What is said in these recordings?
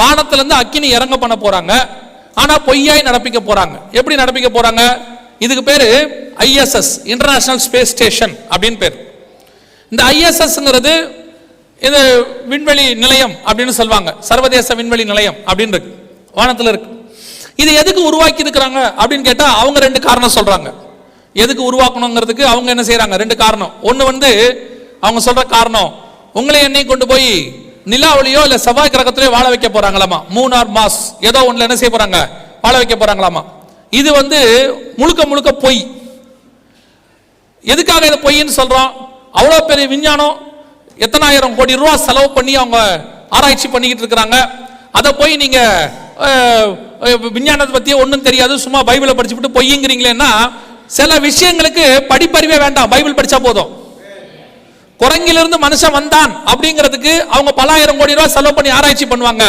வானத்திலிருந்து அக்கினி இறங்க பண்ண போறாங்க. ஆனா பொய்யாய் நடப்பிக்க போறாங்க. எப்படி நடப்பிக்க போறாங்க? இதுக்கு பேரு ISS, இன்டர்நேஷனல் ஸ்பேஸ் ஸ்டேஷன் அப்படின்னு பேர். இந்த ISSங்கிறது இது விண்வெளி நிலையம் அப்படின்னு சொல்லுவாங்க. சர்வதேச விண்வெளி நிலையம் அப்படின்னு இருக்கு, வானத்தில் இருக்கு. இது எதுக்கு உருவாக்கி இருக்கிறாங்க அப்படின்னு கேட்டா அவங்க ரெண்டு காரணம் சொல்றாங்க. எதுக்கு உருவாக்கணுங்கிறதுக்கு அவங்க என்ன செய்யறாங்க? ரெண்டு காரணம். ஒன்னு அவங்க சொல்ற காரணம், உங்களை என்னை கொண்டு போய் நிலாவிலையோ இல்ல செவ்வாய் கிரகத்திலேயோ வாழ வைக்க போறாங்களாமா. மூன் ஆர் மாஸ் ஏதோ ஒண்ணுல என்ன செய்ய போறாங்க? வாழ வைக்க போறாங்களாமா. இது முழுக்க முழுக்க பொய். எதுக்காக இது பொய்ன்னு சொல்றோம்? அவ்வளவு பெரிய விஞ்ஞானம், எத்தனாயிரம் கோடி ரூபாய் செலவு பண்ணி அவங்க ஆராய்ச்சி பண்ணிக்கிட்டு இருக்கிறாங்க. அதை போய் நீங்க விஞ்ஞானத்தை பத்தி ஒன்றும் தெரியாது, சும்மா பைபிளை படிச்சுட்டு பொய்யுங்கிறீங்களேன்னா, சில விஷயங்களுக்கு படிப்பறிவே வேண்டாம், பைபிள் படிச்சா போதும். குரங்கிலிருந்து மனுஷன் வந்தான் அப்படிங்கிறதுக்கு அவங்க பல ஆயிரம் கோடி ரூபாய் செலவு பண்ணி ஆராய்ச்சி பண்ணுவாங்க.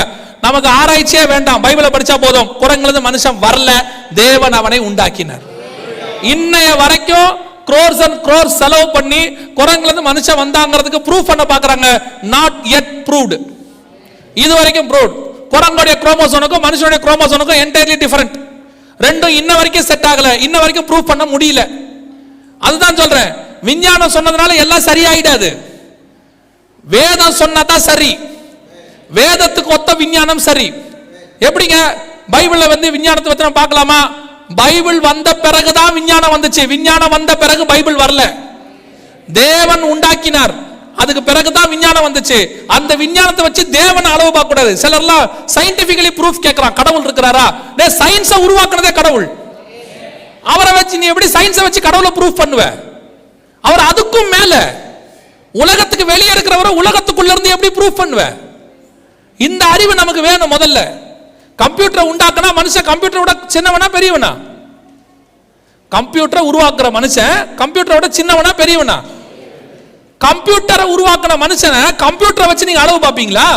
நமக்கு ஆராய்ச்சியே வேண்டாம், பைபிளை படிச்சா போதும். குரங்கிலிருந்து மனுஷன் வரல, தேவன் அவனை உண்டாக்கினார். இன்னைய வரைக்கும் crores and crores செலவு பண்ணி குரங்கிலிருந்து மனுஷன் வந்தாங்கிறதுக்கு ப்ரூஃப் பண்ண பாக்குறாங்க. Not yet proved. இது வரைக்கும் ப்ரூவ்ட். குரங்குடைய குரோமோசோனுக்கும் மனுஷனுடைய குரோமோசோனுக்கும் என்டையர்லி டிஃபரண்ட். ரெண்டும் இன்ன வரைக்கும் செட் ஆகல, இன்ன வரைக்கும் ப்ரூவ் பண்ண முடியல. அதுதான் சொல்றேன், விஞ்ஞானம் சொன்னதுனால எல்லாம் சரியாயிடாது. வேதம் சொன்னதான் சரி, வேதத்துக்கு ஒத்த விஞ்ஞானம் சரி. எப்படிங்க பைபிள்ல விஞ்ஞானத்தை பத்தி நம்ம பார்க்கலாமா? பைபிள் வந்த பிறகுதான் விஞ்ஞானம் வந்துச்சு. விஞ்ஞானம் வந்த பிறகு பைபிள் வரல. தேவன் உண்டாக்கினார், அதுக்கு பிறகுதான் விஞ்ஞானம் வந்துச்சு. அந்த விஞ்ஞானத்தை வச்சு தேவன் அளவு பார்க்க கூடாது. சிலர்லாம் சயின்டிபிக்கலி ப்ரூஃப் கேட்கறான், கடவுள் இருக்கிறாரா? சயின்ஸை உருவாக்குனதே கடவுள். அவரை வச்சு நீ எப்படி சயின்ஸை வச்சு கடவுளை ப்ரூஃப் பண்ணுவ? அவர் அதுக்கும் மேல உலகத்துக்கு வெளியே இருக்கிறவரை உலகத்துக்குள்ள இருந்து எப்படி ப்ரூஃப் பண்ணுவ? இந்த அறிவு நமக்கு வேணும். முதல்ல கம்ப்யூட்டரை உண்டாக்குனா மனுஷன் கம்ப்யூட்டரோட சின்னவனா பெரியவனா? கம்ப்யூட்டரை உருவாக்குற மனுஷன் கம்ப்யூட்டரோட சின்னவனா பெரியவனா? கம்ப்யூட்டரை உருவாக்குன மனுஷனை கம்ப்யூட்டரை வச்சு நீங்க அளவு பார்ப்பீங்களா?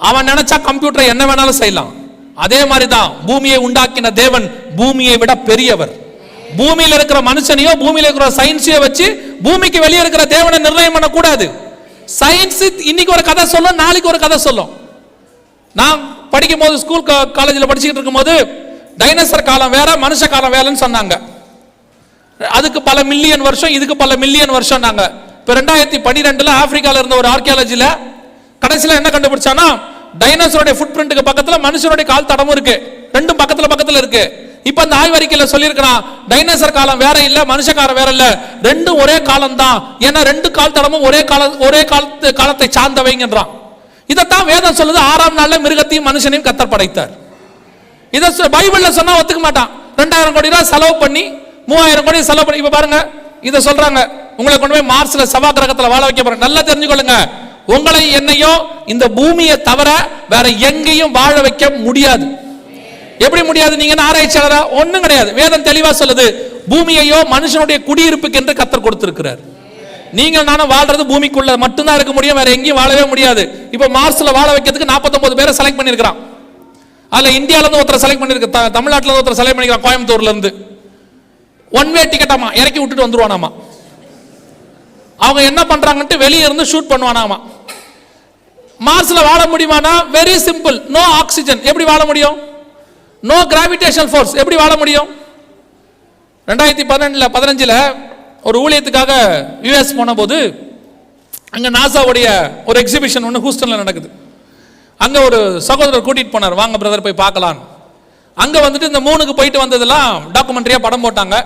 அவன் நினைச்சா கம்ப்யூட்டரை என்ன வேணாலும் செய்யலாம். அதே மாதிரிதான் பூமியை உண்டாக்கின தேவன் பூமியை விட பெரியவர். பூமியில இருக்கிற மனுஷனையோ பூமியில இருக்கிற சயின்ஸையோ வச்சு பூமிக்கு வெளியே இருக்கிற தேவனை நிர்ணயம் பண்ண கூடாது. சயின்ஸ் இன்னைக்கு ஒரு கதை சொல்லும், நாளைக்கு ஒரு கதை சொல்லும். நான் படிக்கும் போது ஸ்கூல் காலேஜில் படிச்சுக்கிட்டு இருக்கும் போது டைனோசர் காலம் வேற, மனுஷ காலம் வேறன்னு சொன்னாங்க. அதுக்கு பல மில்லியன் வருஷம், இதுக்கு பல மில்லியன் வருஷம். நாங்க இப்ப 2012 ஆப்பிரிக்கால இருந்த ஒரு ஆர்கியாலஜில கடைசியில என்ன கண்டுபிடிச்சானா, டைனோசருடைய ஃபுட் பிரிண்ட்க்கு பக்கத்துல மனுஷனுடைய கால் தடமும் இருக்கு, ரெண்டும் பக்கத்துல பக்கத்துல இருக்கு. இப்ப அந்த ஆய்வறிக்கையில சொல்லியிருக்கிறான், டைனோசர் காலம் வேற இல்ல, மனுஷ காலம் வேற இல்ல, ரெண்டும் ஒரே காலம் தான். ஏன்னா ரெண்டு கால் தடமும் ஒரே காலத்தை சார்ந்தவைங்கன்றான். இதைத்தான் வேதம் சொல்லுது. 6ஆம் நாள்ல மிருகத்தையும் மனுஷனையும் கர்த்தர் படைத்தார். இதை பைபிள்ல சொன்னா ஒத்துக்க மாட்டான். 2000 கோடி ரூபாய் செலவு பண்ணி 3000 கோடி செலவு பண்ணி இப்ப பாருங்க இதை சொல்றாங்க, உங்களை கொண்டு போய் மார்ஸ்ல செவ்வாய் கிரகத்துல வாழ வைக்க போறேன். நல்லா தெரிஞ்சுக்கொள்ளுங்க, உங்களை என்னையோ இந்த பூமியை தவிர வேற எங்கேயும் வாழ வைக்க முடியாது. எப்படி முடியாது? நீங்க ஆராய்ச்சியாளரா? ஒண்ணும் கிடையாது. வேதம் தெளிவா சொல்லுது, பூமியையோ மனுஷனுடைய குடியிருப்புக்கு என்று கர்த்தர் கொடுத்திருக்கிறார். நீங்கள் நானும் வாழ்றது பூமிக்குள்ள மட்டும்தான் இருக்க முடியும், வேற எங்கேயும் வாழவே முடியாது. இப்ப மார்ஸ்ல வாழ வைக்கிறதுக்கு 49 பேரை செலக்ட் பண்ணிருக்கான். அதுல இந்தியால இருந்து ஒருத்தர் செலக்ட் பண்ணிருக்கு, தமிழ்நாட்டுல இருந்து ஒருத்தர் செலக்ட் பண்ணிருக்கான், கோயம்புத்தூர்ல இருந்து. ஒன் வே டிக்கெட்டாமா, இறக்கி விட்டுட்டு வந்துருவானாமா. அவங்க என்ன பண்றாங்கன்ட்டு வெளியே இருந்து ஷூட் பண்ணுவானாமா. மார்ஸ்ல வாழ முடியுமானா? Very simple. நோ ஆக்சிஜன், எப்படி வாழ முடியும்? நோ கிராவிடேஷனல் ஃபோர்ஸ், எப்படி வாழ முடியும்? 2015 ஒரு ஊழியத்துக்காக யுஎஸ் போன போது அங்க நாசாவுடைய ஒரு எக்ஸிபிஷன் ஒன்று ஹூஸ்டன்ல நடக்குது. அங்க ஒரு சகோதரர் கூட்டிட்டு போனார், வாங்க பிரதர் போய் பார்க்கலாம். அங்க இந்த மூணுக்கு போயிட்டு வந்ததெல்லாம் டாக்குமெண்ட்ரியா படம் போட்டாங்க.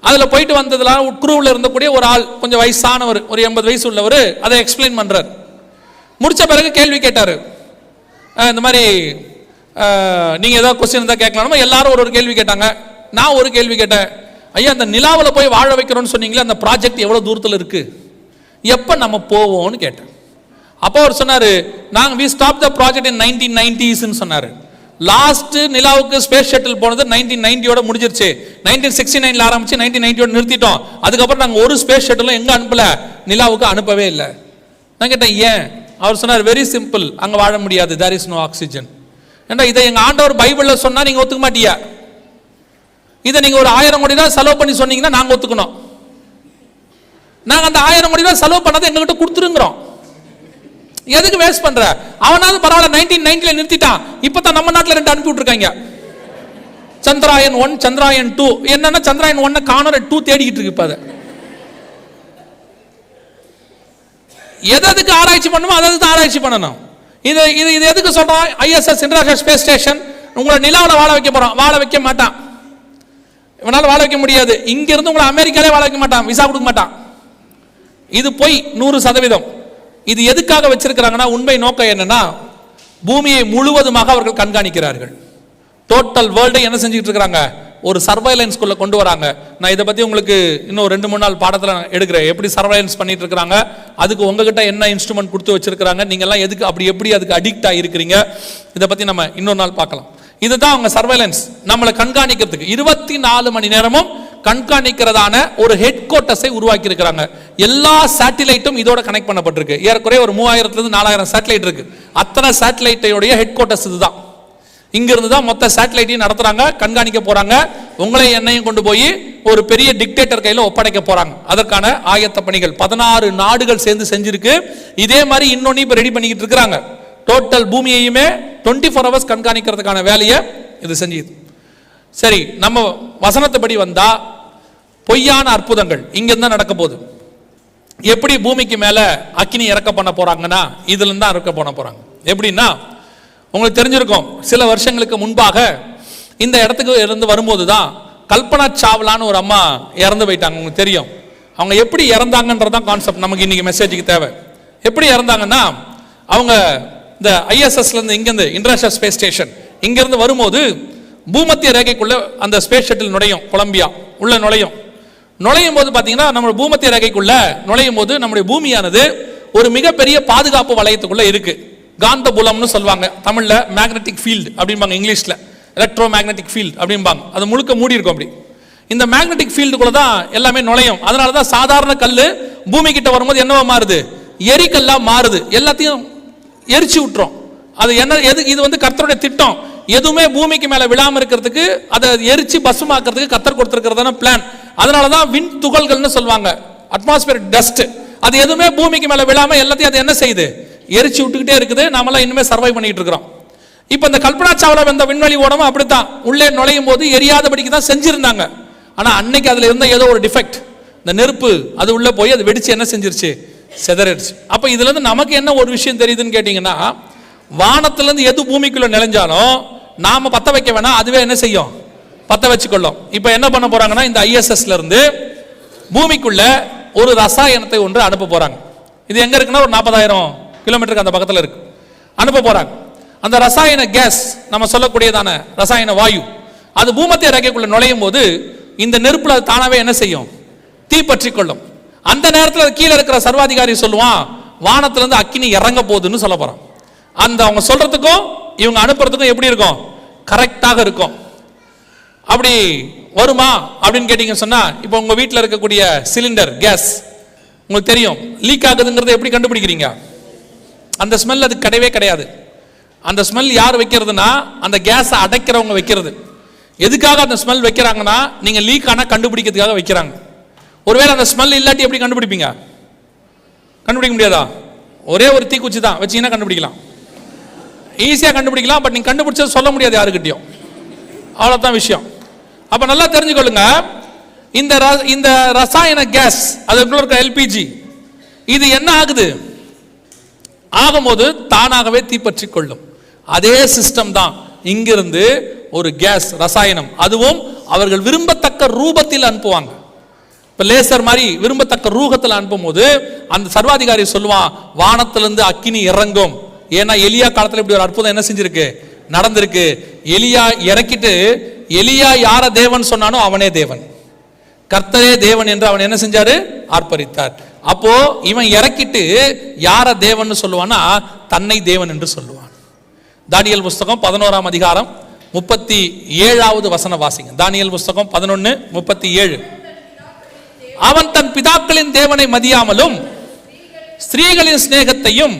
அதுல போயிட்டு வந்ததெல்லாம் குரூவில் இருந்தக்கூடிய ஒரு ஆள், கொஞ்சம் வயசானவர், ஒரு 80 வயசு உள்ளவர், அதை எக்ஸ்பிளைன் பண்றார். முடிச்ச பிறகு கேள்வி கேட்டாரு, இந்த மாதிரி நீங்க ஏதாவது கொஸ்டின் இருந்தா கேட்கலாம். எல்லாரும் ஒரு கேள்வி கேட்டாங்க. நான் ஒரு கேள்வி கேட்டேன், ஐயா அந்த நிலாவில் போய் வாழ வைக்கிறோம்னு சொன்னீங்களே, அந்த ப்ராஜெக்ட் எவ்வளவு தூரத்தில் இருக்கு, எப்ப நம்ம போவோம்னு கேட்டேன். அப்போ அவர் சொன்னாரு, நாங்க we stopped the project in 1990s சொன்னாரு. லாஸ்ட் நிலாவுக்கு ஸ்பேஸ் ஷட்டில் போனது 1990 முடிஞ்சிருச்சு. 1969 ஆரம்பிச்சு 1990 நிறுத்திட்டோம். அதுக்கப்புறம் நாங்க ஒரு ஸ்பேஸ் ஷட்டிலும் எங்க அனுப்பல, நிலாவுக்கு அனுப்பவே இல்லை. நான் கேட்டேன் ஏன்? அவர் சொன்னார், வெரி சிம்பிள், அங்க வாழ முடியாது, there is no oxygen. ஏண்டா இதை எங்க ஆண்டவர் பைபிள்ல சொன்னா நீங்க ஒத்துக்க மாட்டியா? இதை நீங்க ஒரு 1000 கோடி ரூபாய் செலவு பண்ணி சொன்னீங்கன்னா நாங்க எதுக்கு வேஸ்ட் பண்ற? அவனாவது பரவாயில்ல 1990 நிறுத்திட்டான். இப்பதான் நம்ம நாட்டில் 2 அனுப்பி விட்டுருக்காங்க, சந்திராயன் 1 சந்திராயன் 2. என்னன்னா சந்திராயன் 1 காணோம், 2 தேடிக்கிட்டு இருக்கு. இப்ப அதை எதுக்கு ஆராய்ச்சி பண்ணணுமோ அதை ஆராய்ச்சி பண்ணணும். இது இது இது எதுக்கு சொல்றோம்? ISS இன்டர்நேஷனல் ஸ்பேஸ் ஸ்டேஷன் உங்களை நிலாவில் வாழ வைக்க போறோம். வாழ வைக்க மாட்டான், இவனால வாழ வைக்க முடியாது. இங்க இருந்து உங்களை அமெரிக்காலே வாழ வைக்க மாட்டான், விசா கொடுக்க மாட்டான். இது போய் 100%. இது எதுக்காக வச்சிருக்கிறாங்கன்னா, உண்மை நோக்கம் என்னன்னா, பூமியை முழுவதுமாக அவர்கள் கண்காணிக்கிறார்கள். டோட்டல் வேர்ல்டை என்ன செஞ்சுட்டு இருக்காங்க? ஒரு சர்வைலன்ஸ்குள்ள கொண்டு வராங்க. நான் இதை பத்தி உங்களுக்கு இன்னும் 2-3 நாள் பாடத்தில் எடுக்கிறேன். எப்படி சர்வைலன்ஸ் பண்ணிட்டு இருக்காங்க, அதுக்கு உங்ககிட்ட என்ன இன்ஸ்ட்ருமெண்ட் கொடுத்து வச்சிருக்காங்க, நீங்க எல்லாம் எதுக்கு எப்படி அதுக்கு அடிக்ட் ஆகிருக்கிறீங்க, இதை பத்தி நம்ம இன்னொரு நாள் பார்க்கலாம். இதுதான் அவங்க சர்வைலன்ஸ், நம்மளை கண்காணிக்கிறதுக்கு 24 மணி நேரமும் கண்காணிக்கிறதான ஒரு ஹெட் குவார்ட்டர்ஸை உருவாக்கி இருக்கிறாங்க. எல்லா சேட்டிலைட்டும் இதோட கனெக்ட் பண்ணப்பட்டிருக்கு. ஏறக்குறைய ஒரு 3000 - 4000 சேட்டலைட் இருக்கு. அத்தனை சேட்டலைட்டோடைய ஹெட் குவார்ட்டர்ஸ் இதுதான். இங்கிருந்து தான் மொத்த சேட்டலைட்டையும் நடத்துறாங்க, கண்காணிக்க போறாங்க. உங்களை என்னையும் கொண்டு போய் ஒரு பெரிய டிக்டேட்டர் கையில் ஒப்படைக்க போறாங்க. அதற்கான ஆயத்த பணிகள் 16 நாடுகள் சேர்ந்து செஞ்சிருக்கு. இதே மாதிரி இன்னொன்னு இப்ப ரெடி பண்ணிக்கிட்டு இருக்காங்க. டோட்டல் பூமியையுமே 24 hours கண்காணிக்கிறதுக்கான வேலையை இது செஞ்சுது. சரி, நம்ம வசனத்துப்படி வந்தா பொய்யான அற்புதங்கள் இங்க இருந்தா நடக்க போகுது. எப்படி பூமிக்கு மேல அக்கினி இறக்க பண்ண போறாங்கன்னா, இதுல இருந்தா இறக்க பண்ண போறாங்க. எப்படின்னா, உங்களுக்கு தெரிஞ்சிருக்கும், சில வருஷங்களுக்கு முன்பாக இந்த இடத்துக்கு இருந்து வரும்போது தான் கல்பனா சாவ்லான்னு ஒரு அம்மா இறந்து போயிட்டாங்க. உங்களுக்கு தெரியும். அவங்க எப்படி இறந்தாங்கன்றதான் கான்செப்ட் நமக்கு இன்னைக்கு மெசேஜுக்கு தேவை. எப்படி இறந்தாங்கன்னா, அவங்க இந்த ISSல இருந்து இங்கிருந்து இன்டர்நேஷனல் ஸ்பேஸ் ஸ்டேஷன் இங்கிருந்து வரும்போது பூமத்திய ரேகைக்குள்ள அந்த ஸ்பேஸ் ஷட்டில் நுழையும், கொலம்பியா உள்ள நுழையும் போது பார்த்தீங்கன்னா, நம்ம பூமத்திய ரேகைக்குள்ள நுழையும் போது நம்முடைய பூமியானது ஒரு மிகப்பெரிய பாதுகாப்பு வளையத்துக்குள்ள இருக்கு. காந்த புலம்னு சொல்லுவாங்க தமிழ்ல, மேக்னெட்டிக் ஃபீல்டு அப்படிம்பாங்க, இங்கிலீஷ்ல எலக்ட்ரோ மேக்னெட்டிக் ஃபீல்டு அப்படிம்பாங்க. அது முழுக்க மூடி இருக்கும். அப்படி இந்த மேக்னெட்டிக் ஃபீல்டுக்குள்ள தான் எல்லாமே நுழையும். அதனால தான் சாதாரண கல் பூமி கிட்ட வரும்போது என்னவா மாறுது? எரிக்கல்லா மாறுது, எல்லாத்தையும் எரிச்சு விட்டுரும். அது என்ன இது வந்து கர்த்தருடைய திட்டம். எதுவுமே பூமிக்கு மேல விழாம இருக்கிறதுக்கு, அதை எரிச்சு பசுமாக்கிறதுக்கு கர்த்தர் கொடுத்திருக்கிறதான பிளான். அதனாலதான் விண் துகள்கள்னு சொல்லுவாங்க, அட்மாஸ்பியர் டஸ்ட். அது எதுவுமே பூமிக்கு மேல விழாம எல்லாத்தையும் அது என்ன செய்யுது? எரிச்சு விட்டுக்கிட்டே இருக்குது. நாமெல்லாம் இன்னுமே சர்வை பண்ணிட்டு இருக்கிறோம். இப்ப இந்த கல்பனா சாவ்லா வந்த விண்வெளி ஓடமும் அப்படித்தான். உள்ளே நுழையும் போது எரியாதபடிக்கு தான் செஞ்சிருந்தாங்க. ஆனா அன்னைக்கு அதுல இருந்த ஏதோ ஒரு டிஃபெக்ட், இந்த நெருப்பு அது உள்ள போய் அது வெடிச்சு என்ன செஞ்சிருச்சு? செதறிடுச்சு. அப்ப இதுல இருந்து நமக்கு என்ன ஒரு விஷயம் தெரியுதுன்னு கேட்டீங்கன்னா, வானத்துல இருந்து எது பூமிக்குள்ள நிலைஞ்சாலும் நாம பத்த வைக்க வேணாம், அதுவே என்ன செய்யும்? பத்த வச்சுக்கொள்ளும். இப்ப என்ன பண்ண போறாங்கன்னா, இந்த ISSல இருந்து பூமிக்குள்ள ஒரு ரசாயனத்தை ஒன்று அனுப்ப போறாங்க. இது எங்க இருக்குன்னா, ஒரு 40,000 கிலோமீட்டருக்கு அந்த பக்கத்துல இருக்கு. அனுப்ப போறாங்க. அந்த ரசாயன கேஸ், நம்ம சொல்லக்கூடியதான ரசாயன வாயு, அது பூமத்திய ரேகைக்குள்ள நுழையும் போது இந்த நெருப்புல தானாவே என்ன செய்யும்? தீப்பற்றி கொள்ளும். அந்த நேரத்தில் கீழே இருக்கிற சர்வாதிகாரி சொல்லுவான், வானத்துல இருந்து அக்கினி இறங்க போகுதுன்னு சொல்ல போறான். அந்த அவங்க சொல்றதுக்கும் இவங்க அனுப்புறதுக்கும் எப்படி இருக்கும்? கரெக்டாக இருக்கும். அப்படி வருமா அப்படின்னு கேட்டீங்கன்னு சொன்னா, இப்போ உங்க வீட்டில் இருக்கக்கூடிய சிலிண்டர் கேஸ் உங்களுக்கு தெரியும், லீக் ஆகுதுங்கிறத எப்படி கண்டுபிடிக்கிறீங்க? அந்த ஸ்மெல் அது கிடையவே கிடையாது. அந்த ஸ்மெல் யார் வைக்கிறதுனா, அந்த கேஸை அடைக்கிறவங்க வைக்கிறது. எதுக்காக அந்த ஸ்மெல் வைக்கிறாங்கன்னா, நீங்க லீக் ஆனா கண்டுபிடிக்கிறதுக்காக வைக்கிறாங்க. ஒருவேளை அந்த ஸ்மெல் இல்லாட்டி எப்படி கண்டுபிடிப்பீங்க? கண்டுபிடிக்க முடியாதா? ஒரே ஒரு தீக்குச்சி தான் வச்சீங்கன்னா கண்டுபிடிக்கலாம், ஈஸியாக கண்டுபிடிக்கலாம். பட் நீங்க கண்டுபிடிச்சது சொல்ல முடியாது யாருக்கிட்டையும், அவ்வளோதான் விஷயம். அப்ப நல்லா தெரிஞ்சுக்கொள்ளுங்க, இந்த ரசாயன கேஸ், அதுக்குள்ள இருக்க LPG, இது என்ன ஆகுது? ஆகும்போது தானாகவே தீப்பற்றி கொள்ளும். அதே சிஸ்டம் தான் இங்கிருந்து ஒரு கேஸ் ரசாயனம், அதுவும் அவர்கள் விரும்பத்தக்க ரூபத்தில் அனுப்புவாங்க. இப்ப லேசர் மாதிரி விரும்பத்தக்க ரூபத்தில் அனுப்பும் போது அந்த சர்வாதிகாரி சொல்லுவான், வானத்திலிருந்து அக்கினி இறங்கும். ஏன்னா எலியா காலத்துல இப்படி ஒரு அற்புதம் என்ன செஞ்சிருக்கு? நடந்திருக்கு. எலியா இறக்கிட்டு, எலியா யார தேவன் சொன்னானோ அவனே தேவன், கர்த்தரே தேவன் என்று அவன் என்ன செஞ்சாரு? ஆர்ப்பரித்தார். அப்போ இவன் இறக்கிட்டு யார தேவன் சொல்லுவானா, தன்னை தேவன் என்று சொல்லுவான். தானியேல் புஸ்தகம் 11ஆம் அதிகாரம் 37வது வசனம் வாசிங்க. தானியேல் புஸ்தகம் 11:37. அவன் தன் பிதாக்களின் தேவனை மதியாமலும் ஸ்திரீகளின் சிநேகத்தையும்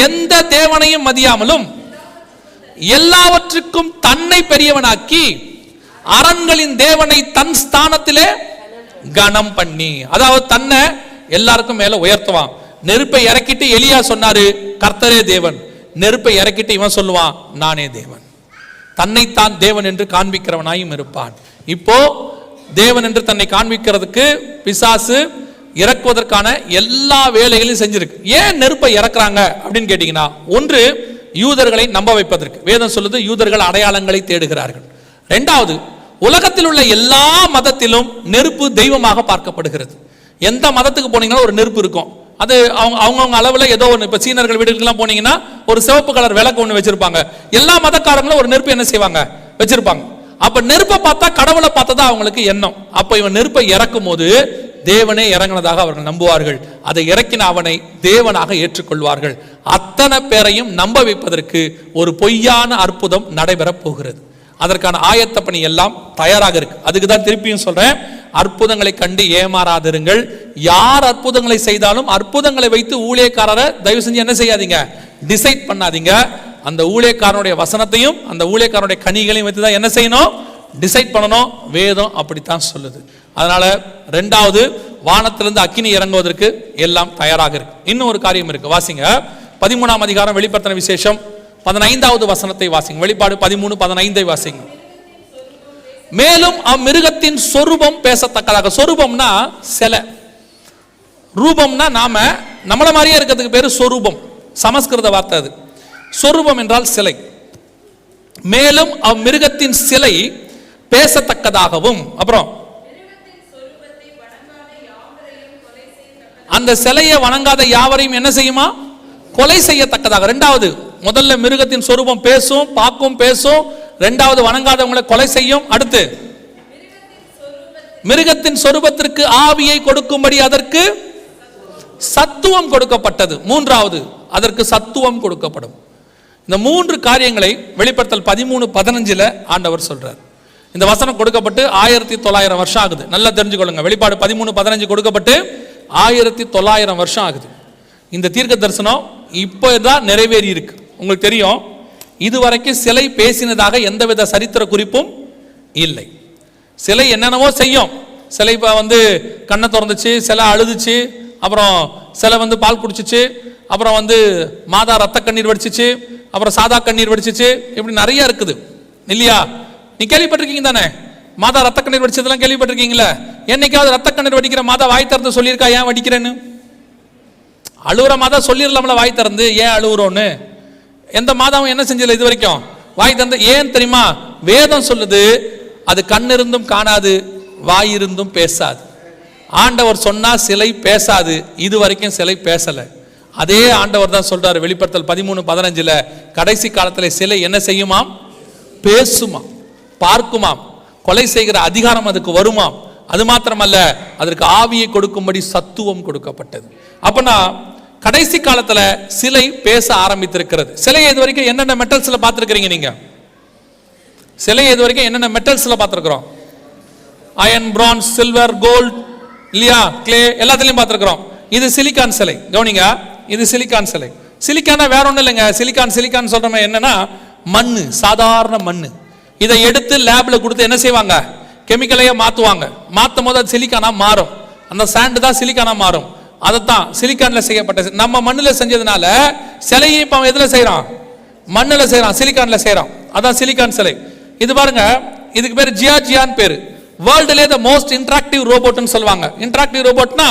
எந்த தேவனையும் மதியாமலும் எல்லாவற்றுக்கும் தன்னை பெரியவனாக்கி அரண்களின் தேவனை தன் ஸ்தானத்திலே கனம் பண்ணி, அதாவது தன்னை எல்லாருக்கும் மேல உயர்த்துவான். நெருப்பை இறக்கிட்டு எலியா சொன்னாரு கர்த்தரே தேவன். நெருப்பை இறக்கிட்டு இவன் சொல்லுவான் நானே தேவன். தன்னைத்தான் தேவன் என்று காண்பிக்கிறவனாயும் இருப்பான். இப்போ தேவன் என்று தன்னை காண்பிக்கிறதுக்கு பிசாசு இறக்குவதற்கான எல்லா வேலைகளையும் செஞ்சிருக்கு. ஏன் நெருப்பை இறக்குறாங்க அப்படின்னு கேட்டீங்கன்னா, ஒன்று யூதர்களை நம்ப வைப்பதற்கு. வேதம் சொல்லுது யூதர்கள் அடையாளங்களை தேடுகிறார்கள். இரண்டாவது, உலகத்தில் உள்ள எல்லா மதத்திலும் நெருப்பு தெய்வமாக பார்க்கப்படுகிறது. எந்த மதத்துக்கு போனீங்கன்னா ஒரு நெருப்பு இருக்கும். அது அவங்கவுங்க அளவில் ஏதோ ஒன்று. இப்போ சீனர்கள் வீடுகள்லாம் போனீங்கன்னா ஒரு சிவப்பு கலர் விளக்கு ஒன்று வச்சிருப்பாங்க. எல்லா மதக்காரங்களும் ஒரு நெருப்பு என்ன செய்வாங்க வச்சிருப்பாங்க. அப்ப நெருப்பை பார்த்தா கடவுளை பார்த்ததா அவங்களுக்கு எண்ணம். அப்ப இவன் நெருப்பை இறக்கும் போது தேவனே இறங்கினதாக அவர்கள் நம்புவார்கள். அதை இறக்கின அவனை தேவனாக ஏற்றுக்கொள்வார்கள். அத்தனை பேரையும் நம்ப வைப்பதற்கு ஒரு பொய்யான அற்புதம் நடைபெற போகிறது. அதற்கான ஆயத்த பணி எல்லாம் தயாராக இருக்கு. அதுக்கு தான் திருப்பியும் சொல்றேன், அற்புதங்களை கண்டு ஏமாறாதிருங்கள். யார் அற்புதங்களை செய்தாலும் அற்புதங்களை வைத்து ஊழியக்காரரை தயவு செஞ்சு என்ன செய்யாதீங்க, டிசைட் பண்ணாதீங்க. அந்த ஊழியக்காரனுடைய வசனத்தையும் அந்த ஊழியக்காரனுடைய கனிகளையும் வைத்து தான் என்ன செய்யணும், டிசைட் பண்ணணும். வேதம் அப்படித்தான் சொல்லுது. அதனால ரெண்டாவது, வானத்திலிருந்து அக்கினி இறங்குவதற்கு எல்லாம் தயாராக இருக்கு. இன்னும் ஒரு காரியம் இருக்கு, வாசிங்க 13ஆம் அதிகாரம் வெளிப்படுத்தின விசேஷம் 15வது வசனத்தை வாசிங்க. வெளிப்பாடு 13:15 வாசிங்க. மேலும் அம்மிருகத்தின் சொரூபம் பேசத்தக்கதாக. சொரூபம்னா சிலை, ரூபம்னா நம்மள மாதிரியே இருக்கிறதுக்கு பேரு சொரூபம், சமஸ்கிருத வார்த்தை அது. சொரூபம் என்றால் சிலை. மேலும் அம்மிருகத்தின் சிலை பேசத்தக்கதாகவும், அப்புறம் அந்த சிலையை வணங்காத யாவரையும் என்ன செய்யுமா, கொலை செய்யத்தக்கதாக. ரெண்டாவது, முதல்ல மிருகத்தின் சொரூபம் பேசும், பார்க்கும், பேசும். ரெண்டாவது, வணங்காதவங்களை கொலை செய்யும். அடுத்து, மிருகத்தின் சொரூபத்திற்கு ஆவியை கொடுக்கும்படி அதற்கு சத்துவம் கொடுக்கப்பட்டது. மூன்றாவது, அதற்கு சத்துவம் கொடுக்கப்படும். இந்த மூன்று காரியங்களை வெளிப்படுத்தல் 13:15 ஆண்டவர் சொல்றார். இந்த வசனம் கொடுக்கப்பட்டு 1900 வருஷம் ஆகுது. நல்லா தெரிஞ்சுக்கொள்ளுங்க. வெளிப்பாடு 13:15 கொடுக்கப்பட்டு 1900 வருஷம் ஆகுது. இந்த தீர்க்க தரிசனம் இப்போதான் நிறைவேறி இருக்கு. உங்களுக்கு தெரியும், இதுவரைக்கும் சிலை பேசினதாக எந்தவித சரித்திர குறிப்பும் இல்லை. சிலை என்னென்னவோ செய்யும். சிலை கண்ணை திறந்துச்சு, சிலை அழுதுச்சு, அப்புறம் சிலை பால் குடிச்சிச்சு, அப்புறம் மாதா ரத்த கண்ணீர் வடிச்சிச்சு, அப்புறம் சாதா கண்ணீர் வடிச்சிச்சு. இப்படி நிறைய இருக்குது இல்லையா? நீ கேள்விப்பட்டிருக்கீங்க தானே? மாதா ரத்த கண்ணீர் வடிச்சதெல்லாம் கேள்விப்பட்டிருக்கீங்களா? என்னைக்காவது ரத்த கண்ணீர் வடிக்கிற மாதா வாய் திறந்து சொல்லியிருக்கா ஏன் வடிக்கிறேன்னு? அழுவுற மாதா சொல்லிடலாம்ல வாய் திறந்து ஏன் அழுவுறோன்னு. எந்த மாதாவும் என்ன செஞ்சதில்லை இது வரைக்கும் வாய் திறந்து. ஏன் தெரியுமா? வேதம் சொல்லுது, அது கண்ணிருந்தும் காணாது, வாயிருந்தும் பேசாது. ஆண்டவர் சொன்னா சிலை பேசாது. இது வரைக்கும் சிலை பேசல. அதே ஆண்டவர் தான் சொல்றாரு வெளிப்படுத்தல் 13:15 கடைசி காலத்தில் சிலை என்ன செய்யுமாம், பேசுமாம், பார்க்குமாம், கொலை செய்கிற அதிகாரம் அதுக்கு வருமாம். அது மாத்திரமல்ல, அதற்கு ஆவியை கொடுக்கும்படி சத்துவம் கொடுக்கப்பட்டது. அப்பனா கடைசி காலத்துல சிலை பேச ஆரம்பித்திருக்கிறது. சிலை இது வரைக்கும் என்னென்ன மெட்டல்ஸ்ல பார்த்திருக்கிறீங்க நீங்க? சிலை இது வரைக்கும் என்னென்ன மெட்டல்ஸ்ல பார்த்திருக்கிறோம்? அயன், பிரான்ஸ், சில்வர், கோல்ட் இல்லையா, கிளே, எல்லாத்திலையும் பார்த்திருக்கிறோம். இது சிலிக்கான் சிலை. கவனிங்க, இது சிலிக்கான் சிலை. சிலிக்கானா வேற ஒன்றும் இல்லைங்க. சிலிக்கான் சொல்றோம் என்னன்னா மண்ணு, சாதாரண மண்ணு. இதை எடுத்து லேப்ல கொடுத்து என்ன செய்வாங்க, கெமிக்கலையே மாற்றுவாங்க. மாற்றும் போது அது சிலிக்கானா மாறும். அந்த சாண்டு தான் சிலிக்கானா மாறும். அதைத்தான் சிலிக்கான்ல செய்யப்பட்ட. நம்ம மண்ணில் செஞ்சதுனால சிலையை இப்போ எதுல செய்யறான், மண்ணில் செய்யறான், சிலிக்கான்ல செய்யறான். அதான் சிலிக்கான் சிலை. இது பாருங்க, இதுக்கு பேர் ஜியான் பேரு. வேர்ல்டுலே த மோஸ்ட் இன்டராக்டிவ் ரோபோட்னு சொல்லுவாங்க. இன்டராக்டிவ் ரோபோட்னா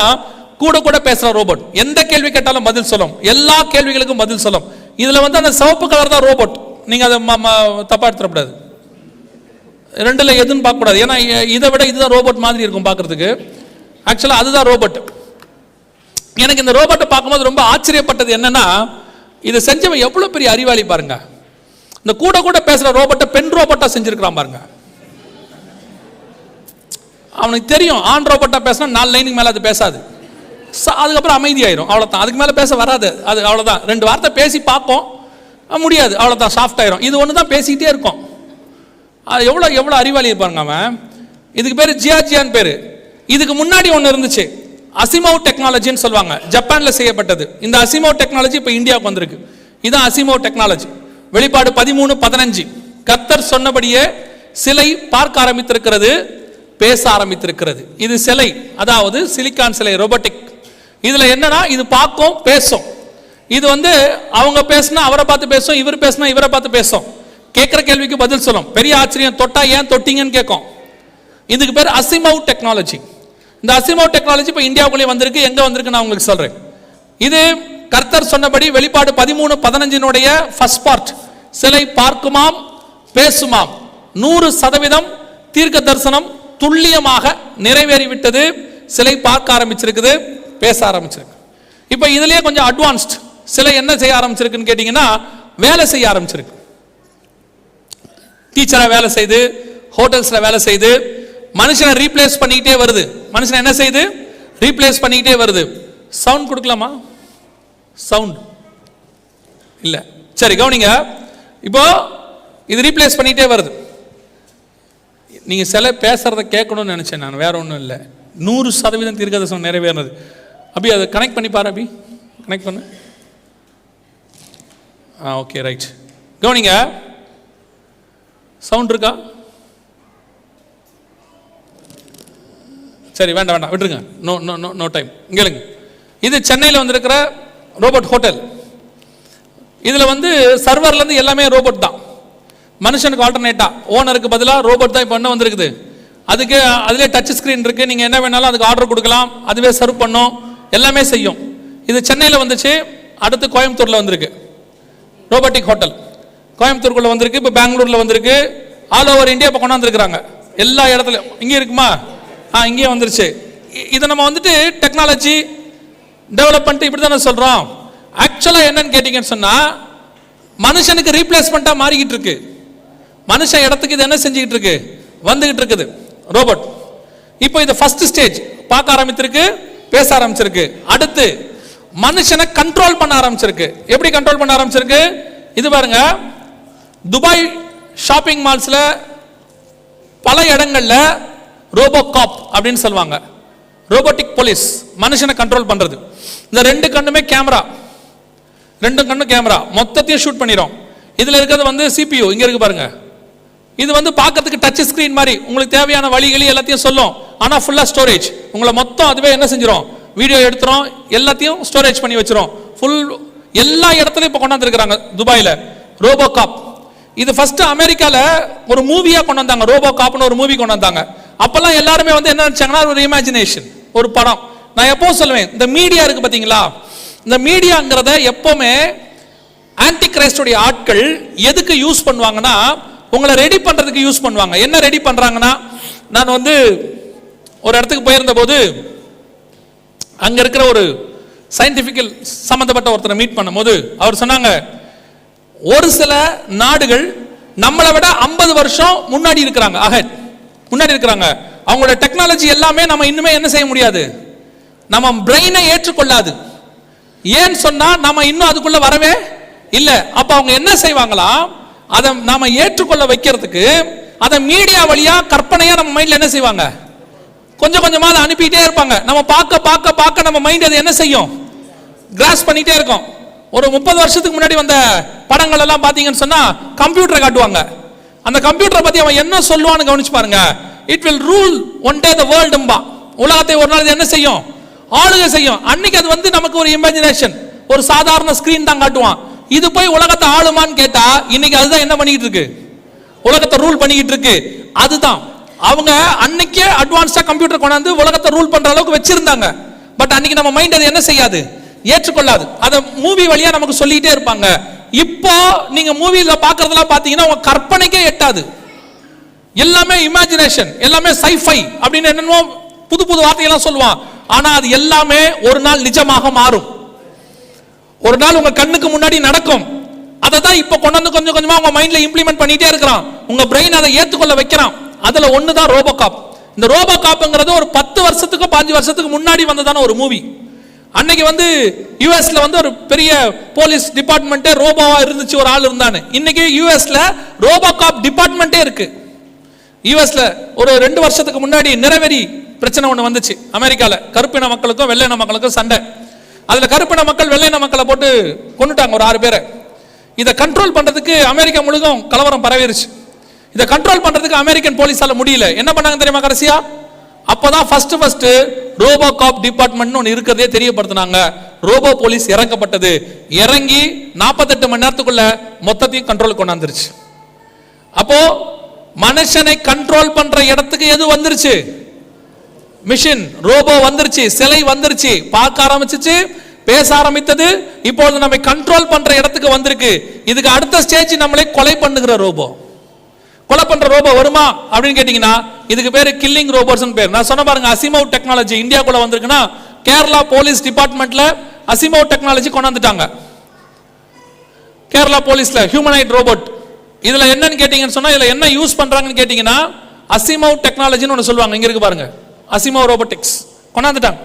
கூட கூட பேசுற ரோபோட். எந்த கேள்வி கேட்டாலும் பதில் சொல்லும், எல்லா கேள்விகளுக்கும் பதில் சொல்லும். இதுல அந்த சிவப்பு கலர் தான் ரோபோட். நீங்க அதை தப்பா எடுத்துடக்கூடாது. ரெண்டுல எதுன்னு பார்க்க கூடாது. ஏன்னா இதை விட இதுதான் ரோபோட் மாதிரி இருக்கும் பார்க்கறதுக்கு. ஆக்சுவலா அதுதான் ரோபோட். எனக்கு இந்த ரோபோட்டை பார்க்கும்போது ரொம்ப ஆச்சரியப்பட்டது என்னன்னா, இதை செஞ்சவன் எவ்வளவு பெரிய அறிவாளி பாருங்க. இந்த கூட கூட பேசுற ரோபோட்டை பெண் ரோபோட்டா செஞ்சிருக்கிறான் பாருங்க. அவனுக்கு தெரியும் ஆண் ரோபோட்டா பேசினா 4 லைனுக்கு மேல அது பேசாது, அதுக்கப்புறம் அமைதியாயிரும், அவ்வளவுதான். அதுக்கு மேல பேச வராது, அது அவ்வளவுதான். 2 வார்த்தை பேசி பார்ப்போம், முடியாது, அவ்வளவுதான், சாஃப்ட் ஆயிரும். இது ஒன்று தான் பேசிக்கிட்டே இருக்கும். அது எவ்வளோ அறிவாளி இருப்பாங்க அவன். இதுக்கு பேர் ஜியான் பேரு. இதுக்கு முன்னாடி ஒன்று இருந்துச்சு, அசிமோவ் டெக்னாலஜின்னு சொல்லுவாங்க, ஜப்பான்ல செய்யப்பட்டது. இந்த அசிமோவ் டெக்னாலஜி இப்போ இந்தியாவுக்கு வந்திருக்கு. இதுதான் அசிமோவ் டெக்னாலஜி. வெளிப்பாடு 13:15 கர்த்தர் சொன்னபடியே சிலை பார்க்க ஆரம்பித்திருக்கிறது, பேச ஆரம்பித்திருக்கிறது. இது சிலை, அதாவது சிலிக்கான் சிலை, ரோபோட்டிக். இதுல என்னன்னா இது பார்க்கும், பேசும். இது வந்து அவங்க பேசினா அவரை பார்த்து பேசும், இவர் பேசினா இவரை பார்த்து பேசும். கேட்கிற கேள்விக்கு பதில் சொல்லும். பெரிய ஆச்சரியம், தொட்டா ஏன் தொட்டிங்கன்னு கேட்கும். இதுக்கு பேர் அசிமவ் டெக்னாலஜி. இந்த அசிமவ் டெக்னாலஜி இப்போ இந்தியாவுக்குள்ளே வந்திருக்கு. எங்க வந்திருக்கு நான் உங்களுக்கு சொல்றேன். இது கர்த்தர் சொன்னபடி வெளிப்பாடு 13:15 ஃபர்ஸ்ட் பார்ட். சிலை பார்க்குமாம் பேசுமாம். 100% தீர்க்க தரிசனம் துல்லியமாக நிறைவேறிவிட்டது. சிலை பார்க்க ஆரம்பிச்சிருக்குது, பேச ஆரம்பிச்சிருக்கு. இப்போ இதுலயே கொஞ்சம் அட்வான்ஸ்ட். சிலை என்ன செய்ய ஆரம்பிச்சிருக்குன்னு கேட்டீங்கன்னா, வேலை செய்ய ஆரம்பிச்சிருக்கு. டீச்சரா வேலை செய்து, ஹோட்டல்ஸ்ல வேலை செய்து, மனுஷனை ரீப்ளேஸ் பண்ணிக்கிட்டே வருது. மனுஷனை என்ன செய்யுது? ரீப்ளேஸ் பண்ணிக்கிட்டே வருது. சவுண்ட் கொடுக்கலாமா? சவுண்ட் இல்ல, சரி கவனிங்க. இப்போ இது ரீப்ளேஸ் பண்ணிக்கிட்டே வருது. நீங்க சில பேசுறத கேட்கணும்னு நினைச்சேன் நான், வேற ஒன்றும் இல்லை. 100% தீர்க்கதரிசனம் நிறைவேறினது. அபி அதை கனெக்ட் பண்ணி பாரு. அபி கனெக்ட் பண்ணு. Okay right. கவனிங்க, சவுண்ட் இருக்கா? சரி வேண்டாம் வேண்டாம் விட்டுருங்க. No no no no time. இங்கேங்க, இது சென்னையில் வந்திருக்கிற ரோபோட் ஹோட்டல். இதில் வந்து சர்வர்லேருந்து எல்லாமே ரோபோட் தான். மனுஷனுக்கு ஆல்டர்னேட்டா ஓனருக்கு பதிலாக ரோபோட் தான் இப்போ என்ன வந்திருக்குது. அதுக்கு அதிலே டச் ஸ்க்ரீன் இருக்குது. நீங்கள் என்ன வேணாலும் அதுக்கு ஆர்டர் கொடுக்கலாம், அதுவே சர்வ் பண்ணும், எல்லாமே செய்யும். இது சென்னையில் வந்துச்சு. அடுத்து கோயம்புத்தூரில் வந்திருக்கு ரோபோட்டிக் ஹோட்டல். கோயம்புத்தூருக்குள்ள வந்திருக்கு, இப்போ பெங்களூரில் வந்திருக்கு. ஆல் ஓவர் இந்தியா இப்போ கொண்டாந்துருக்குறாங்க. எல்லா இடத்துலையும். இங்கே இருக்குமா? இங்கே வந்துருச்சு. இதை நம்ம வந்துட்டு டெக்னாலஜி டெவலப் பண்ணிட்டு இப்படி தானே சொல்கிறோம். ஆக்சுவலாக என்னன்னு கேட்டிங்கன்னு சொன்னால், மனுஷனுக்கு ரீப்ளேஸ்மெண்ட்டாக மாறிக்கிட்டு இருக்கு. மனுஷன் இடத்துக்கு இது என்ன செஞ்சுக்கிட்டு இருக்கு? வந்துகிட்டு இருக்குது ரோபோட். இப்போ இது ஃபர்ஸ்ட் ஸ்டேஜ். பார்க்க ஆரம்பித்திருக்கு, பேச ஆரம்பிச்சிருக்கு. அடுத்து மனுஷனை கண்ட்ரோல் பண்ண ஆரம்பிச்சிருக்கு. எப்படி கண்ட்ரோல் பண்ண ஆரம்பிச்சிருக்கு? இது பாருங்க, துபாய் ஷாப்பிங் மால்ஸ்ல பல இடங்கள்ல ரோபோகாப் அப்படின்னு சொல்லுவாங்க. ரோபோட்டிக் போலீஸ், மனுஷனை கண்ட்ரோல் பண்றது. இந்த ரெண்டு கண்ணுமே கேமரா, ரெண்டு கண்ணு கேமரா மொத்தத்தையும் ஷூட் பண்ணிடும். இதுல இருக்கிறது வந்து CPU. இங்க இருக்கு பாருங்க. இது வந்து பார்க்கிறதுக்கு டச் ஸ்கிரீன் மாதிரி உங்களுக்கு தேவையான வழிகளி எல்லாத்தையும் சொல்லும். ஆனா ஃபுல்லா ஸ்டோரேஜ். உங்களை மொத்தம் அதுவே என்ன செஞ்சிடும்? வீடியோ எடுத்துரும், எல்லாத்தையும் ஸ்டோரேஜ் பண்ணி வச்சிரும். ஃபுல் எல்லா இடத்துலையும் இப்போ கொண்டாந்து இருக்கிறாங்க துபாயில ரோபோகாப். இது ஃபர்ஸ்ட் அமெரிக்கால ஒரு மூவியா கொண்டு வந்தாங்க. ரோபோகாப்னு ஒரு மூவி கொண்டு வந்தாங்க. அப்பெல்லாம் எல்லாருமே வந்து என்ன நினைச்சாங்கன்னா, ஒரு இமேஜினேஷன், ஒரு படம். நான் எப்போ சொல்லுவேன், இந்த மீடியா இருக்கு பாத்தீங்களா, இந்த மீடியாங்கிறத எப்பவுமே ஆன்டி கிரைஸ்டுடைய ஆட்கள் எதுக்கு யூஸ் பண்ணுவாங்கன்னா, உங்களை ரெடி பண்றதுக்கு யூஸ் பண்ணுவாங்க. என்ன ரெடி பண்றாங்கன்னா, நான் வந்து ஒரு இடத்துக்கு போயிருந்த போது அங்க இருக்கிற ஒரு சயின்டிபிக்கல் சம்பந்தப்பட்ட ஒருத்தரை மீட் பண்ணும் போது அவர் சொன்னாங்க, ஒரு சில நாடுகள் நம்மளை விட 50 வருஷம் முன்னாடி இருக்கிறாங்க, முன்னாடி இருக்கிறாங்க. அவங்களோட டெக்னாலஜி எல்லாமே நம்ம இன்னுமே என்ன செய்ய முடியாது, நம்ம பிரெயினை ஏற்றுக்கொள்ளாது. ஏன்னு சொன்னா நம்ம இன்னும் அதுக்குள்ள வரவே இல்லை. அப்ப அவங்க என்ன செய்வாங்களா, அதை நாம ஏற்றுக்கொள்ள வைக்கிறதுக்கு அதை மீடியா வழியா கற்பனையா நம்ம மைண்ட்ல என்ன செய்வாங்க, கொஞ்சம் கொஞ்சமா அதை அனுப்பிட்டே இருப்பாங்க. நம்ம பார்க்க பார்க்க பார்க்க நம்ம மைண்ட் அதை என்ன செய்யும், கிராஸ் பண்ணிட்டே இருக்கும். ஒரு 30 வருஷத்துக்கு முன்னாடி வந்த படங்கள் எல்லாம் பாத்தீங்கன்னு சொன்னா கம்ப்யூட்டரை காட்டுவாங்க. அந்த கம்ப்யூட்டரை பத்தி அவன் என்ன சொல்லுவான்னு கவனிச்சு பாருங்க. It will rule one day the வேர்ல்டும்பா. உலகத்தை ஒரு நாள் என்ன செய்யும், ஆளுகை செய்யும். அன்னைக்கு அது வந்து நமக்கு ஒரு இமேஜினேஷன், ஒரு சாதாரண ஸ்கிரீன் தான் காட்டுவான். இது போய் உலகத்தை ஆளுமான்னு கேட்டா இன்னைக்கு அதுதான் என்ன பண்ணிட்டு இருக்கு, உலகத்தை ரூல் பண்ணிக்கிட்டு இருக்கு. அதுதான் அவங்க அன்னைக்கே அட்வான்ஸ்டா கம்ப்யூட்டர் கொண்டாந்து உலகத்தை ரூல் பண்ற அளவுக்கு வச்சிருந்தாங்க. பட் அன்னைக்கு நம்ம மைண்ட் அதை என்ன செய்யாது, ஏற்றுக்கொள்ளாது. அதை மூவி வழியா நமக்கு சொல்லிட்டே இருப்பாங்க. இப்போ நீங்க மூவில பாக்குறதெல்லாம் பாத்தீங்கன்னா உங்க கற்பனைக்கே எட்டாது. எல்லாமே இமேஜினேஷன், எல்லாமே சைஃபை அப்படின்னு என்னென்னமோ புது புது வார்த்தையெல்லாம் சொல்லுவான். ஆனா அது எல்லாமே ஒரு நாள் நிஜமாக மாறும். ஒரு நாள் உங்க கண்ணுக்கு முன்னாடி நடக்கும். அதை தான் இப்ப கொண்டாந்து கொஞ்சம் கொஞ்சமா உங்க மைண்ட்ல இம்ப்ளிமெண்ட் பண்ணிட்டே இருக்கிறான். உங்க பிரெயின் அதை ஏற்றுக்கொள்ள வைக்கிறான். அதுல ஒண்ணுதான் ரோபோகாப். இந்த ரோபோகாப்ங்கிறது ஒரு 10 வருஷத்துக்கு 5 வருஷத்துக்கு முன்னாடி வந்ததான ஒரு மூவி. அன்னைக்கு வந்து யுஎஸ்ல வந்து ஒரு பெரிய போலீஸ் டிபார்ட்மெண்ட்டே ரோபோவா இருந்துச்சு, ஒரு ஆள் இருந்தானு. இன்னைக்கு யுஎஸ்ல ரோபோகாப் டிபார்ட்மெண்ட்டே இருக்கு. யுஎஸ்ல ஒரு 2 வருஷத்துக்கு முன்னாடி நிறவெறி பிரச்சனை ஒண்ணு வந்துச்சு அமெரிக்கால. கருப்பின மக்களுக்கும் வெள்ளையின மக்களுக்கும் சண்டை. அதுல கருப்பின மக்கள் வெள்ளையின மக்களை போட்டு கொண்டுட்டாங்க, ஒரு 6 பேரை. இதை கண்ட்ரோல் பண்றதுக்கு அமெரிக்கா முழுதும் கலவரம் பரவிருச்சு. இதை கண்ட்ரோல் பண்றதுக்கு அமெரிக்கன் போலீஸால முடியல. என்ன பண்ணாங்க தெரியுமா கடைசியா? அப்பதான் ஃபர்ஸ்ட் ரோபோ காப் டிபார்ட்மெண்ட் ஒன்று இருக்கிறதே தெரியப்படுத்தினாங்க. Robot police இறக்கப்பட்டது. இறங்கி 48 மணி நேரத்துக்குள்ள மொத்தத்தையும் கண்ட்ரோல் கொண்டாந்துருச்சு. அப்போ மனுஷனை கண்ட்ரோல் பண்ற இடத்துக்கு எது வந்துருச்சு? மிஷின், ரோபோ வந்துருச்சு, சிலை வந்துருச்சு, பார்க்க ஆரம்பிச்சிச்சு, பேச ஆரம்பித்தது. இப்போது நம்மை கண்ட்ரோல் பண்ற இடத்துக்கு வந்திருக்கு. இதுக்கு அடுத்த ஸ்டேஜ் நம்மளை கொலை பண்ணுகிற ரோபோ. கொலை பண்ற ரோபோ வருமா அப்படின்னு கேட்டீங்கன்னா இதுக்கு பேரு கில்லிங் ரோபோட்ஸ் பேர். நான் சொன்ன பாருங்க, அசிமோவ் டெக்னாலஜி இந்தியாக்குள்ள வந்திருக்குன்னா கேரளா போலீஸ் டிபார்ட்மெண்ட்ல அசிமோவ் டெக்னாலஜி கொண்டாந்துட்டாங்க. கேரளா போலீஸ்ல ஹியூமனாய்ட் ரோபோட். இதுல என்னன்னு கேட்டீங்கன்னு சொன்னா இதுல என்ன யூஸ் பண்றாங்கன்னு கேட்டீங்கன்னா அசிமோவ் டெக்னாலஜின்னு ஒன்று சொல்லுவாங்க. இங்க இருக்கு பாருங்க, அசிமோவ் ரோபோட்டிக்ஸ் கொண்டாந்துட்டாங்க.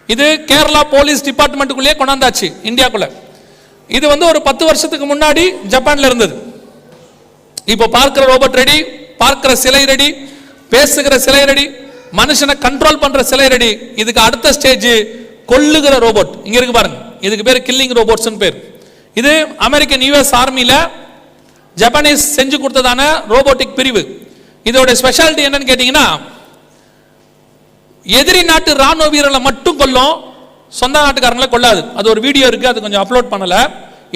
இது கேரளா போலீஸ் டிபார்ட்மெண்ட்டுக்குள்ளேயே கொண்டாந்தாச்சு இந்தியாக்குள்ள. இது வந்து ஒரு 10 வருஷத்துக்கு முன்னாடி ஜப்பான்ல இருந்தது. இப்போ பார்க்கிற ரோபோட் ரெடி, பார்க்கிற சிலை ரெடி, பேசுகிற சிலை ரெடி, மனுஷனை கண்ட்ரோல் பண்ற சிலை ரெடி. இதுக்கு அடுத்த ஸ்டேஜ் கொல்லுகிற ரோபோட். இங்க இருக்கு பாருங்க, இதுக்கு பேர் கில்லிங் ரோபோட்ஸ் பேர். இது அமெரிக்கன் யுஎஸ் ஆர்மில ஜப்பானீஸ் செஞ்சு கொடுத்ததான ரோபோட்டிக் பிரிவு. இதோட ஸ்பெஷாலிட்டி என்னன்னு கேட்டீங்கன்னா எதிரி நாட்டு ராணுவ வீரர்களை மட்டும் கொல்லும், சொந்த நாட்டுக்காரங்களை கொள்ளாது. அது ஒரு வீடியோ இருக்கு, அது கொஞ்சம் அப்லோட் பண்ணல.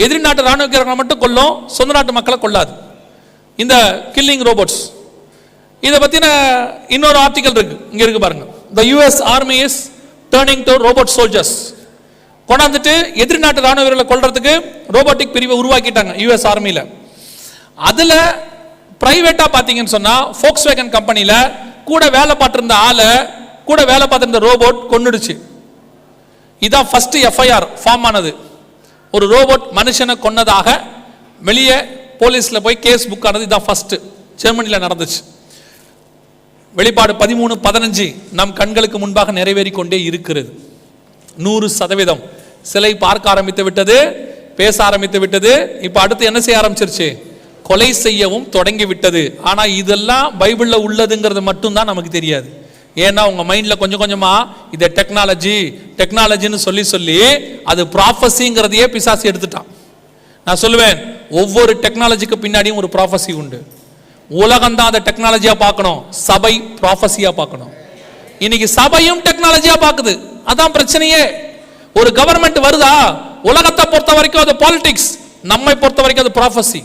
எதிரி நாட்டு ராணுவ வீரர்களை மட்டும் கொல்லும், சொந்த நாட்டு மக்களை கொள்ளாது இந்த கில்லிங் ரோபோட்ஸ். இதை பத்தின இன்னொரு ஆர்டிகல் இருக்கு, இங்க இருக்கு பாருங்க. The US Army is turning to robot soldiers. கொண்டாந்துட்டு எதிரி நாட்டு ராணுவ வீரர்களை கொல்றதுக்கு ரோபோட்டிக் பிரிவை உருவாக்கிட்டாங்க US ஆர்மியில. அதுல பிரைவேட்டா பாத்தீங்கன்னு சொன்னா Volkswagen கம்பெனில கூட வேலை பார்த்திருந்த ஆளை, கூட வேலை பார்த்திருந்த ரோபோட் கொன்னுடுச்சு. இதான் ஃபர்ஸ்ட் எஃப்ஐஆர் ஃபார்ம் ஆனது. ஒரு ரோபோட் மனுஷனை கொன்னதாக வெளியே போலீஸ்ல போய் கேஸ் புக் ஆனது இதான் ஃபர்ஸ்ட். ஜெர்மனில நடந்துச்சு. வெளிப்பாடு 13:15 நம் கண்களுக்கு முன்பாக நிறைவேறி கொண்டே இருக்கிறது. 100% சிலை பார்க்க ஆரம்பித்து விட்டது, பேச ஆரம்பித்து விட்டது. இப்ப அடுத்து என்ன செய்ய ஆரம்பிச்சிருச்சு? கொலை செய்யவும் தொடங்கி விட்டது. ஆனா இதெல்லாம் பைபிள்ல உள்ளதுங்கிறது மட்டும்தான் நமக்கு தெரியாது. ஏன்னா உங்க மைண்ட்ல கொஞ்சம் கொஞ்சமா இதை டெக்னாலஜின்னு சொல்லி அது ப்ராஃபஸிங்கிறதையே பிசாசு எடுத்துட்டான். நான் சொல்லுவேன், ஒவ்வொரு டெக்னாலஜிக்கு பின்னாடியும் ஒரு ப்ராஃபஸி உண்டு. உலகம் தான் அதை டெக்னாலஜியா பார்க்கணும், சபை ப்ராஃபஸியா பார்க்கணும். இன்னைக்கு சபையும் டெக்னாலஜியா பார்க்குது, அதான் பிரச்சனையே. ஒரு கவர்மெண்ட் வருதா, உலகத்தை பொறுத்த வரைக்கும் அது பாலிடிக்ஸ், நம்மை பொறுத்த வரைக்கும் அது ப்ராஃபஸி.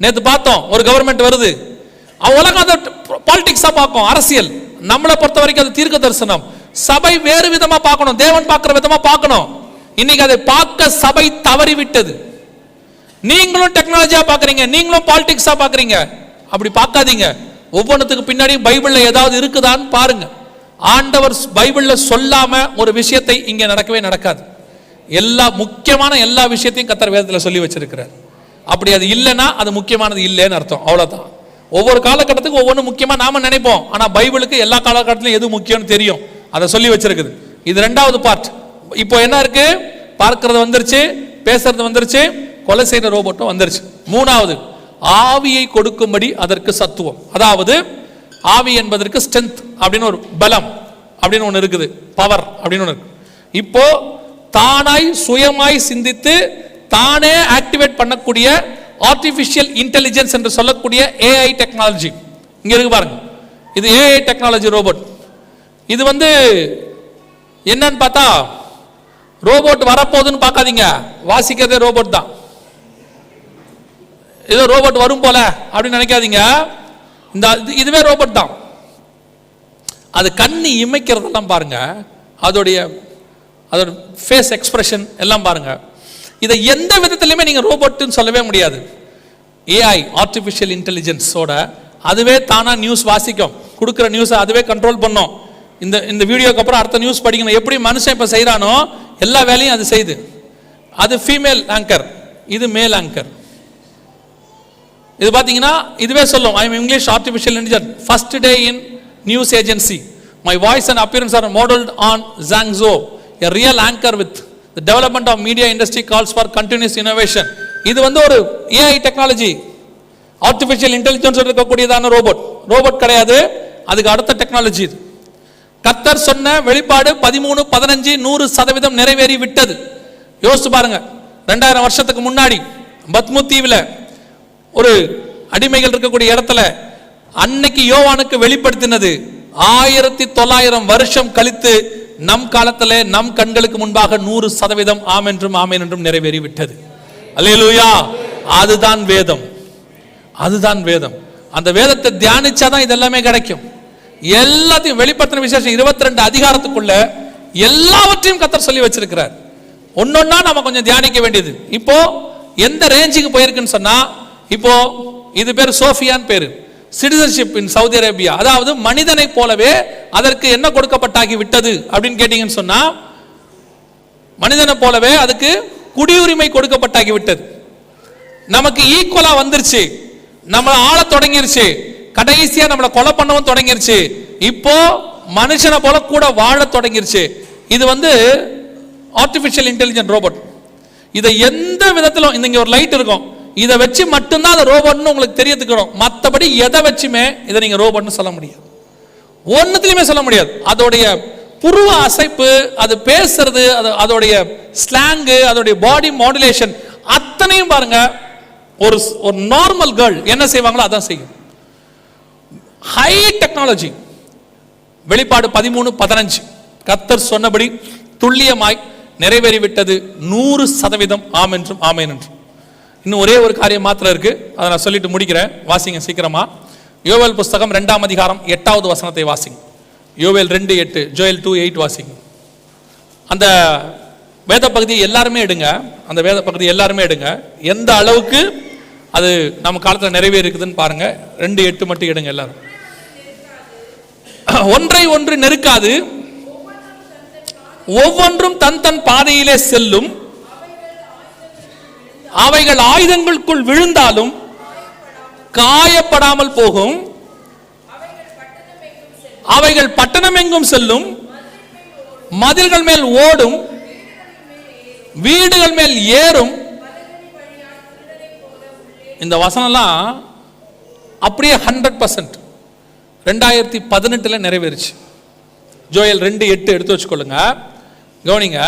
நேற்று பார்த்தோம், ஒரு கவர்மெண்ட் வருது, உலகம் அதை பாலிடிக்ஸா பார்க்கும், அரசியல். நம்மளை பொறுத்த வரைக்கும் அது தீர்க்க தரிசனம். சபை வேறு விதமா பார்க்கணும், தேவன் பார்க்கிற விதமா பார்க்கணும். இன்னைக்கு அதை பார்க்க சபை தவறி விட்டது. நீங்களும் டெக்னாலஜியா பார்க்கறீங்க, நீங்களும் பாலிடிக்ஸா பார்க்கறீங்க. அப்படி பார்க்காதீங்க. ஒவ்வொன்றுத்துக்கு பின்னாடி பைபிள்ல ஏதாவது இருக்குதான்னு பாருங்க. ஆண்டவர் பைபிள்ல சொல்லாம ஒரு விஷயத்தை இங்க நடக்கவே நடக்காது. எல்லா முக்கியமான எல்லா விஷயத்தையும் கர்த்தர் வேதத்துல சொல்லி வச்சிருக்கிறார். அப்படி அது இல்லைன்னா அது முக்கியமானது இல்லைன்னு அர்த்தம், அவ்வளவுதான். ஒவ்வொரு காலகட்டத்துக்கு ஒவ்வொன்று முக்கியமா நாம நினைப்போம், ஆனா பைபிளுக்கு எல்லா காலகட்டத்திலும் எது முக்கியம்னு தெரியும், அதை சொல்லி வச்சிருக்குது. இது 2வது பார்ட். இப்போ என்ன இருக்கு? பார்க்கிறது வந்துருச்சு, பேசுறது வந்துருச்சு, கொலை செய்யற ரோபோட்டும் வந்துருச்சு. 3வது ஆவியை கொடுக்கும்படி அதற்கு சத்துவம். அதாவது ஆவி என்பதற்கு ஸ்ட்ரென்த் அப்படின்னு ஒரு பலம் அப்படின்னு ஒன்று இருக்குது, பவர் அப்படின்னு ஒன்று இருக்கு. இப்போ தானாய் சுயமாய் சிந்தித்து தானே ஆக்டிவேட் பண்ணக்கூடிய ஆர்டிஃபிஷியல் இன்டெலிஜென்ஸ் என்று சொல்லக்கூடிய ஏஐ டெக்னாலஜி இங்க இருக்கு பாருங்க. இது ஏஐ டெக்னாலஜி ரோபோட். இது வந்து என்னன்னு பார்த்தா ரோபோட் வரப்போகுதுன்னு பார்க்காதீங்க, வாசிக்கிறதே ரோபோட் தான். ஏதோ ரோபோட் வரும் போல அப்படின்னு நினைக்காதீங்க. இந்த இதுவே ரோபோட் தான். அது கண்ணு இமைக்கிறதெல்லாம் பாருங்க, அதோட ஃபேஸ் எக்ஸ்பிரஷன் எல்லாம் பாருங்க. இதை எந்த விதத்திலுமே நீங்க ரோபோட்னு சொல்லவே முடியாது. ஏஐ ஆர்டிஃபிஷியல் இன்டெலிஜென்ஸோட அதுவே தானா நியூஸ் வாசிக்கும், கொடுக்குற நியூஸை அதுவே கண்ட்ரோல் பண்ணும். இந்த வீடியோக்கு அப்புறம் அடுத்த நியூஸ் படிக்கணும். எப்படி மனுஷன் இப்போ செய்கிறானோ எல்லா வேலையும் அது செய்யுது. அது ஃபீமேல் ஆங்கர், இது மேல் ஆங்கர். இது பார்த்தீங்கன்னா இதுவே சொல்லும், I am English artificial intelligence first day in news agency, my voice and appearance are modelled on Zhang Zhao, a real anchor with the development of media industry calls for continuous innovation. இது வந்து ஒரு AI technology, artificial intelligence இருக்கக்கூடியதான robot கிடையாது, அதுக்கு அடுத்த technology இது. கர்த்தர் சொன்ன வெளிப்பாடு 13:15 100% நிறைவேறி விட்டது. யோசிச்சு பாருங்க, 2000 வருஷத்துக்கு முன்னாடி பத்மு தீவில் ஒரு அடிமைகள் இருக்கக்கூடிய இடத்துல அன்னைக்கு யோவானுக்கு வெளிப்படுத்தினது 1900 வருஷம் கழித்து நம் காலத்திலே நம் கண்களுக்கு முன்பாக 100% ஆம் என்றும் ஆமென் என்றும் நிறைவேறி விட்டது. அல்லேலூயா. அதுதான் வேதம், அதுதான் வேதம். அந்த வேதத்தை தியானிச்சாதான் இதெல்லாமே கிடைக்கும். எல்லாத்தையும் வெளிப்படுத்தின விசேஷம் 22 அதிகாரத்துக்குள்ள எல்லாவற்றையும் கர்த்தர் சொல்லி வச்சிருக்கிறார். ஒன்னொன்னா நம்ம கொஞ்சம் தியானிக்க வேண்டியது. இப்போ எந்த ரேஞ்சுக்கு போயிருக்குன்னு சொன்னா, இப்போ இது பேர் சோஃபியான் பேரு, சிட்டிசன்ஷிப் இன் சவுதி அரேபியா. அதாவது மனிதனை போலவே அதற்கு என்ன கொடுக்கப்பட்டாகி விட்டது அப்படின்னு கேட்டீங்கன்னு சொன்னா, மனிதனை போலவே அதுக்கு குடியுரிமை கொடுக்கப்பட்டாகி விட்டது. நமக்கு ஈக்குவலா வந்துருச்சு, நம்மளை ஆள தொடங்கிருச்சு, கடைசியா நம்மளை கொலை பண்ணவும் தொடங்கிருச்சு. இப்போ மனுஷனை போல கூட வாழ தொடங்கிருச்சு. இது ஆர்டிபிஷியல் இன்டெலிஜென்ட் ரோபோட். இதை எந்த விதத்திலும் இங்க ஒரு லைட் இருக்கும், இதை வச்சு மட்டும்தான் அது ரோபோட்னு உங்களுக்கு தெரியத்துக்கணும். மற்றபடி எதை வச்சுமே இதை நீங்க ரோபோட்னு சொல்ல முடியாது, ஒன்னுத்திலுமே சொல்ல முடியாது. அதோடைய புருவ அசைப்பு, அது பேசுறது, அதோடைய ஸ்லாங்கு, அதோடைய பாடி மாடுலேஷன் அத்தனையும் பாருங்க, ஒரு நார்மல் கேர்ள் என்ன செய்வாங்களோ அதான் செய்யும். High technology. வெளிப்பாடு 13:15 கர்த்தர் சொன்னபடி துல்லியமாய் நிறைவேறிவிட்டது 100% ஆம் என்றும் ஆமென் என்றும். இன்னும் ஒரே ஒரு காரியம் மாத்திரம் இருக்கு, அதை நான் சொல்லிட்டு முடிக்கிறேன். வாசிங்க சீக்கிரமா. யோவேல் புஸ்தகம் 2ஆம் அதிகாரம் 8வது வசனத்தை வாசிங்க. யோவேல் 2:8, ஜோயல் 2:8 வாசிங்க. அந்த வேத பகுதியை எல்லாருமே எடுங்க, அந்த வேத பகுதியை எல்லாருமே எடுங்க. எந்த அளவுக்கு அது நம்ம காலத்தில் நிறைவேறி இருக்குதுன்னு பாருங்க. 2:8 மட்டும் எடுங்க எல்லாரும். ஒன்றை ஒன்று நெருக்காது, ஒவ்வொன்றும் தன் தன் பாதையிலே செல்லும், அவைகள் ஆயுதங்களுக்குள் விழுந்தாலும் காயப்படாமல் போகும், அவைகள் பட்டணம் எங்கும் செல்லும், மதில்கள் மேல் ஓடும், வீடுகள் மேல் ஏறும். இந்த வசனம்லாம் அப்படியே 100% 2018 நிறைவேறுச்சு. ஜோயல் 2:8 எடுத்து வச்சுக்கொள்ளுங்க, கவனிங்க.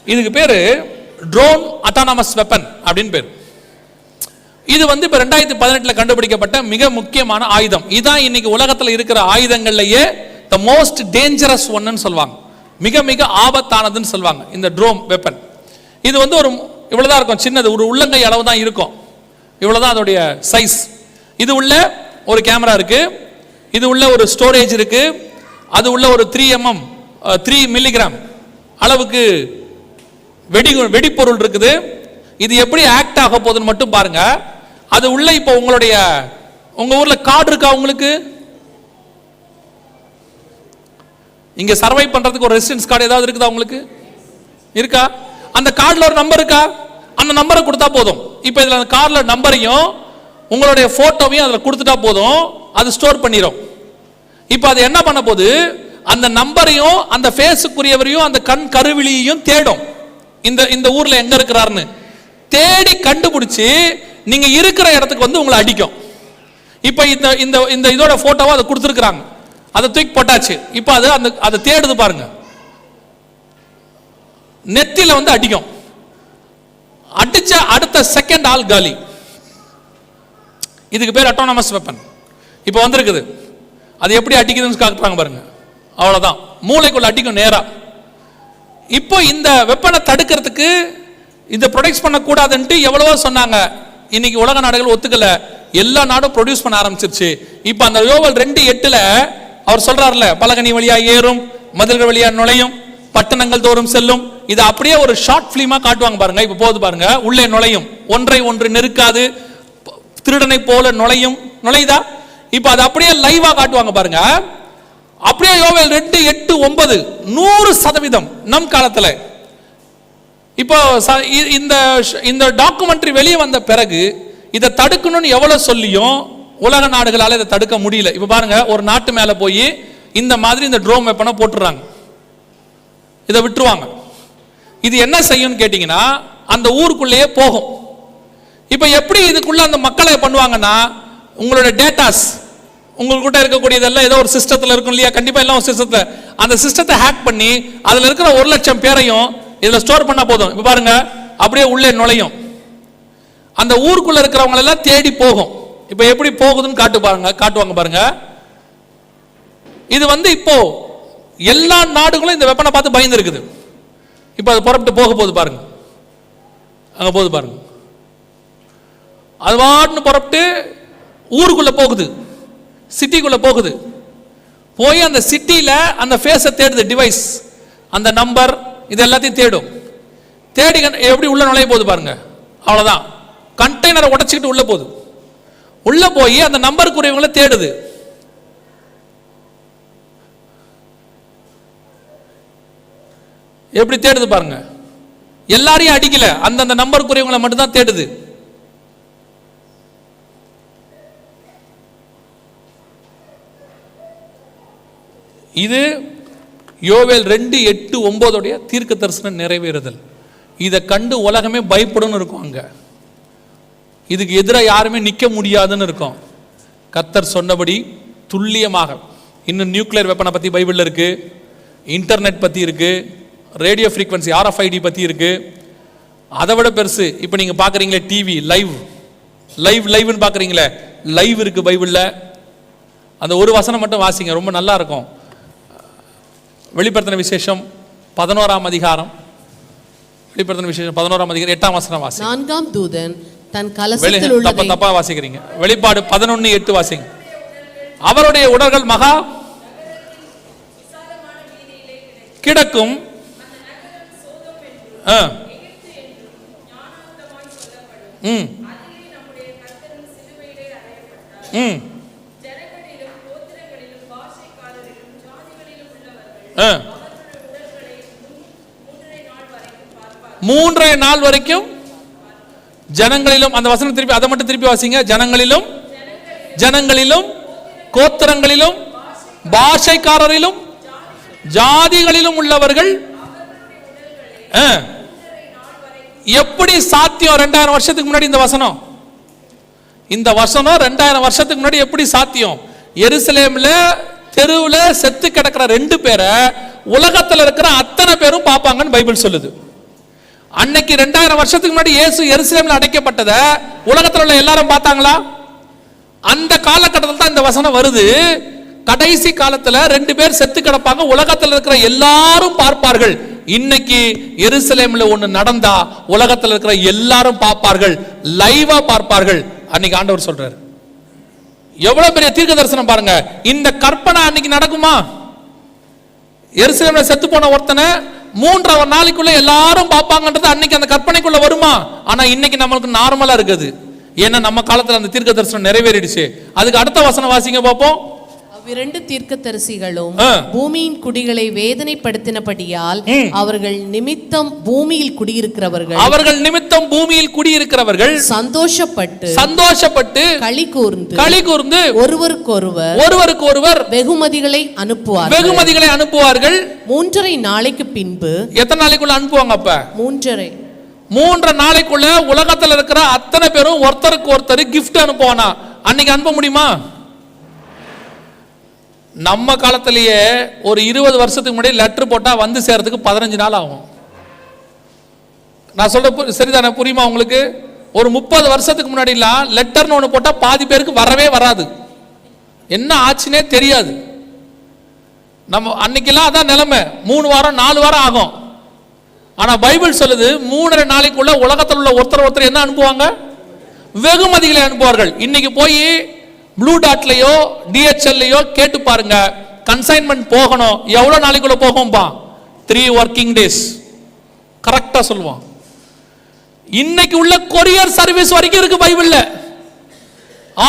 இதுக்கு பேரு ட்ரோன் அட்டானமஸ் வெப்பன் அப்படின்னு பேர். இது இப்ப 2018 கண்டுபிடிக்கப்பட்ட மிக முக்கியமான ஆயுதம். இதான் இன்னைக்கு உலகத்தில் இருக்கிற ஆயுதங்கள்லயே த மோஸ்ட் டேஞ்சரஸ் ஒன்னு சொல்லுவாங்க, மிக மிக ஆபத்தானதுன்னு சொல்லுவாங்க இந்த ட்ரோன் வெப்பன். இது ஒரு இவ்வளவுதான் இருக்கும், சின்னது, ஒரு உள்ளங்கை அளவு தான் இருக்கும், இவ்வளவுதான் அதோடைய சைஸ். இது உள்ள ஒரு கேமரா இருக்கு, இது உள்ள ஒரு ஸ்டோரேஜ் இருக்கு, அது உள்ள ஒரு 3 மில்லிகிராம் அளவுக்கு வெடிப்பொருள் இருக்குது. இது எப்படி ஆக்ட் ஆக போகுதுன்னு மட்டும் பாருங்க. அது உள்ள இப்போ உங்க ஊர்ல கார்டு இருக்கா? உங்களுக்கு இங்க சர்வை பண்றதுக்கு ஒரு ரெசிடென்ஸ் கார்டு ஏதாவது இருக்குதா? உங்களுக்கு இருக்கா? அந்த கார்டுல ஒரு நம்பர் இருக்கா? அந்த நம்பரை கொடுத்தா போதும். இப்போ இதுல அந்த கார்டுல நம்பரையும் உங்களுடைய போட்டோவையும் அதுல கொடுத்துட்டா போதும், அது ஸ்டோர் பண்ணிரும். இப்போ அது என்ன பண்ண போகுது, அந்த நம்பரையும் அந்த ஃபேஸுக்குரியவரையும் அந்த கண் கருவிழியையும் தேடும். இந்த ஊர்ல எங்க இருக்கிறாருன்னு தேடி கண்டுபிடிச்சு நீங்க இருக்கிற இடத்துக்கு உங்களை அடிக்கும். இப்போ இந்த இதோட போட்டோவை அதை கொடுத்துருக்காங்க, அதை தூக்கி போட்டாச்சு. இப்போ அதை தேடுது பாருங்க, நெத்தில அடிக்கும். அடிச்ச அடுத்த செகண்ட் ஆள் காலி. இதுக்கு பேர் அட்டானமஸ் வெப்பன். இப்போ வந்திருக்குது, அது எப்படி அடிக்குதுன்னு காட்டுறாங்க பாருங்க. அவ்வளவுதான், மூளைக்குள்ள அடிக்கும் நேரா. இப்போ இந்த வெப்பனை தடுக்கிறதுக்கு, இந்த ப்ரொடக்ட் பண்ணக்கூடாதுன்ட்டு எவ்வளவோ சொன்னாங்க. இன்னைக்கு உலக நாடுகள் ஒத்துக்கல, எல்லா நாடும் ப்ரொடியூஸ் பண்ண ஆரம்பிச்சிருச்சு. இப்போ அந்த யோவேல் 2:8 அவர் சொல்றாருல, பலகனி வழியா ஏறும், மதில்கள் வழியா நுழையும், பட்டணங்கள் தோறும் செல்லும். இது அப்படியே ஒரு ஷார்ட் பிலிமா காட்டுவாங்க பாருங்க. இப்போ போகுது பாருங்க, உள்ளே நுழையும், ஒன்றை ஒன்று நெருக்காது, திருடனை போல நுழையுதா? இப்போ அது அப்படியே லைவா காட்டுவாங்க பாருங்க. அப்படியே யோவேல் 2:8-9 100% நம் காலத்துல. இப்போ இந்த டாக்குமெண்ட்ரி வெளியே வந்த பிறகு இதை தடுக்கணும்னு எவ்வளவு சொல்லியும் உலக நாடுகளால இதை தடுக்க முடியல. இப்ப பாருங்க, ஒரு நாட்டு மேல போய் இந்த மாதிரி இந்த ட்ரோன் வெப்பனை போட்டுறாங்க, இதை விட்டுருவாங்க. இது என்ன செய்யும் கேட்டீங்கன்னா, அந்த ஊருக்குள்ளேயே போகும். இப்ப எப்படி இதுக்குள்ள அந்த மக்களை பண்ணுவாங்கன்னா, உங்களோட டேட்டாஸ் உங்ககிட்ட இருக்கக்கூடியதெல்லாம் ஏதோ ஒரு சிஸ்டத்தில் இருக்கும் இல்லையா? கண்டிப்பா எல்லாம் ஒரு சிஸ்டத்தில், அந்த சிஸ்டத்தை ஹேக் பண்ணி அதுல இருக்கிற 1,00,000 பேரையும் இதுல ஸ்டோர் பண்ணா போதும். இப்ப பாருங்க, அப்படியே உள்ளே நுழையும், அந்த ஊருக்குள்ள இருக்கிறவங்க எல்லாம் தேடி போகும். இப்ப எப்படி போகுதுன்னு காட்டுவாங்க பாருங்க. இது இப்போ எல்லா நாடுகளும் இந்த வெப்பனை பார்த்து பயந்து இருக்குது. இப்போ அது புறப்பட்டு போக போகுது பாருங்க, அங்க போகுது பாருங்க. அது வாட்டுன்னு புறப்பட்டு ஊருக்குள்ள போகுது, சிட்டிக்குள்ள போகுது. போய் அந்த சிட்டியில அந்த ஃபேஸை தேடுது டிவைஸ், அந்த நம்பர் இது எல்லாத்தையும் தேடும். தேடி எப்படி உள்ள நுழைய போகுது பாருங்க. அவ்வளவுதான், கண்டெய்னரை உடைச்சிக்கிட்டு உள்ள போகுது. உள்ள போய் அந்த நம்பருக்குரியவங்களை தேடுது. எப்படி தேடுது பாருங்க. எல்லாரையும் அடிக்கல, அந்தந்த நம்பருக்குரியவங்களை மட்டும் தான் தேடுது. இது யோவேல் 2:8-9 தீர்க்க தரிசனம் நிறைவேறுதல். இதை கண்டு உலகமே பயப்படும் இருக்கும். அங்க இதுக்கு எதிராக யாருமே நிற்க முடியாதுன்னு இருக்கும். கர்த்தர் சொன்னபடி துல்லியமாக. இன்னும் நியூக்ளியர் வெப்பனை பற்றி பைபிளில் இருக்கு, இன்டர்நெட் பற்றி இருக்கு, ரேடியோ ஃப்ரீக்வன்சி RFID பற்றி இருக்கு. அதை விட பெருசு, இப்போ நீங்கள் பார்க்குறீங்களே டிவி லைவ்னு பார்க்குறீங்களே, லைவ் இருக்கு பைபிளில். அந்த ஒரு வசனம் மட்டும் வாசிங்க, ரொம்ப நல்லா இருக்கும். வெளிப்படுத்தின விசேஷம் 11ஆம் அதிகாரம், வெளிப்படுத்தின விசேஷம் 11ஆம் அதிகாரம் 8ஆம் வசனம் வாசி. 4ஆம் தூதன் தன் கலசத்தில் உள்ளதை தப்பா வாசிக்கிறீங்க. வெளிப்பாடு 11:8 வாசிங்க. அவருடைய உடல்கள் மகா கிடக்கும், மூன்றரை நாள் வரைக்கும் ஜனங்களிலும், அந்த வசனம் திருப்பி அதை மட்டும் திருப்பி வாசிங்க. ஜனங்களிலும் கோத்திரங்களிலும் பாஷைக்காரரிலும் ஜாதிகளிலும் உள்ளவர்கள். எப்படி சாத்தியம்? 2000 வருஷத்துக்கு முன்னாடி இந்த வசனம் 2000 வருஷத்துக்கு முன்னாடி எப்படி சாத்தியம்? எருசலேம்ல தெருவுல செத்து கிடக்கிற 2 பேரை உலகத்தில் இருக்கிற அத்தனை பேரும் பார்ப்பாங்கன்னு பைபிள் சொல்லுது. அன்னைக்கு 2000 வருஷத்துக்கு முன்னாடி இயேசு எருசலேம்ல அடைக்கப்பட்டத உலகத்தில் உள்ள எல்லாரும் பார்த்தாங்களா? அந்த காலகட்டத்தில் தான் இந்த வசனம் வருது. கடைசி காலத்துல 2 பேர் செத்து கிடப்பாங்க, உலகத்தில் இருக்கிற எல்லாரும் பார்ப்பார்கள். இன்னைக்கு எருசலேம்ல ஒண்ணு நடந்தா உலகத்தில் இருக்கிற எல்லாரும் பார்ப்பார்கள், லைவா பார்ப்பார்கள். அன்னைக்கு ஆண்டவர் சொல்றாரு. எவ்வளவு பெரிய தீர்க்க தரிசனம் பாருங்க. இந்த கற்பனை அன்னைக்கு நடக்குமா? எருசலேம்ல செத்து போன ஒருத்தனை 3 நாளைக்குள்ள எல்லாரும் பார்ப்பாங்கன்றது அன்னைக்கு அந்த கற்பனைக்குள்ள வருமா? ஆனா இன்னைக்கு நம்மளுக்கு நார்மலா இருக்குது. ஏன்னா நம்ம காலத்துல அந்த தீர்க்க தரிசனம் நிறைவேறிடுச்சு. அதுக்கு அடுத்த வசனம் வாசிங்க பார்ப்போம். அவ்விரண்டு தீர்க்கதரிசிகளும் பூமியின் குடிகளை வேதனைப்படுத்தினபடியால் அவர்கள் நிமித்தம் பூமியில் குடியிருக்கிறவர்கள் சந்தோஷப்பட்டு களி கூர்ந்து ஒருவருக்கொருவர் வெகுமதிகளை அனுப்புவார்கள். 3.5 நாளைக்கு பின்பு. எத்தனை நாளைக்குள்ள அனுப்புவாங்க? அப்ப 3 நாளைக்குள்ள உலகத்தில் இருக்கிற அத்தனை பேரும் ஒருத்தருக்கு ஒருத்தர் கிஃப்ட் அனுப்புவானா? அன்னைக்கு அனுப்ப முடியுமா? நம்ம காலத்திலேயே ஒரு 20 வருஷத்துக்கு முன்னாடி லெட்டர் போட்டா வந்து சேர்றதுக்கு 15 நாள் ஆகும். நான் சொல்ற சரிதானே? புரியுமா உங்களுக்கு? ஒரு 30 வருஷத்துக்கு முன்னாடி லெட்டர்னு ஒன்று போட்டா பாதி பேருக்கு வரவே வராது, என்ன ஆச்சுன்னே தெரியாது. நம்ம அன்னைக்கெல்லாம் அதான் நிலைமை. 3 வாரம் 4 வாரம் ஆகும். ஆனா பைபிள் சொல்லுது 3.5 நாளைக்குள்ள உலகத்தில் உள்ள ஒருத்தர் என்ன அனுப்புவாங்க? வெகுமதிகளை அனுப்புவார்கள். இன்னைக்கு போய் ப்ளூ டாட்லயோ DHLலையோ கேட்டு பாருங்க, கன்சைன்மெண்ட் போகணும், எவ்வளவு நாளைக்குள்ள போகும்பா? 3 ஒர்க்கிங் டேஸ் கரெக்டா சொல்லுவான். இன்னைக்கு உள்ள கொரியர் சர்வீஸ் வரைக்கும் இருக்கு பைபிள்ல,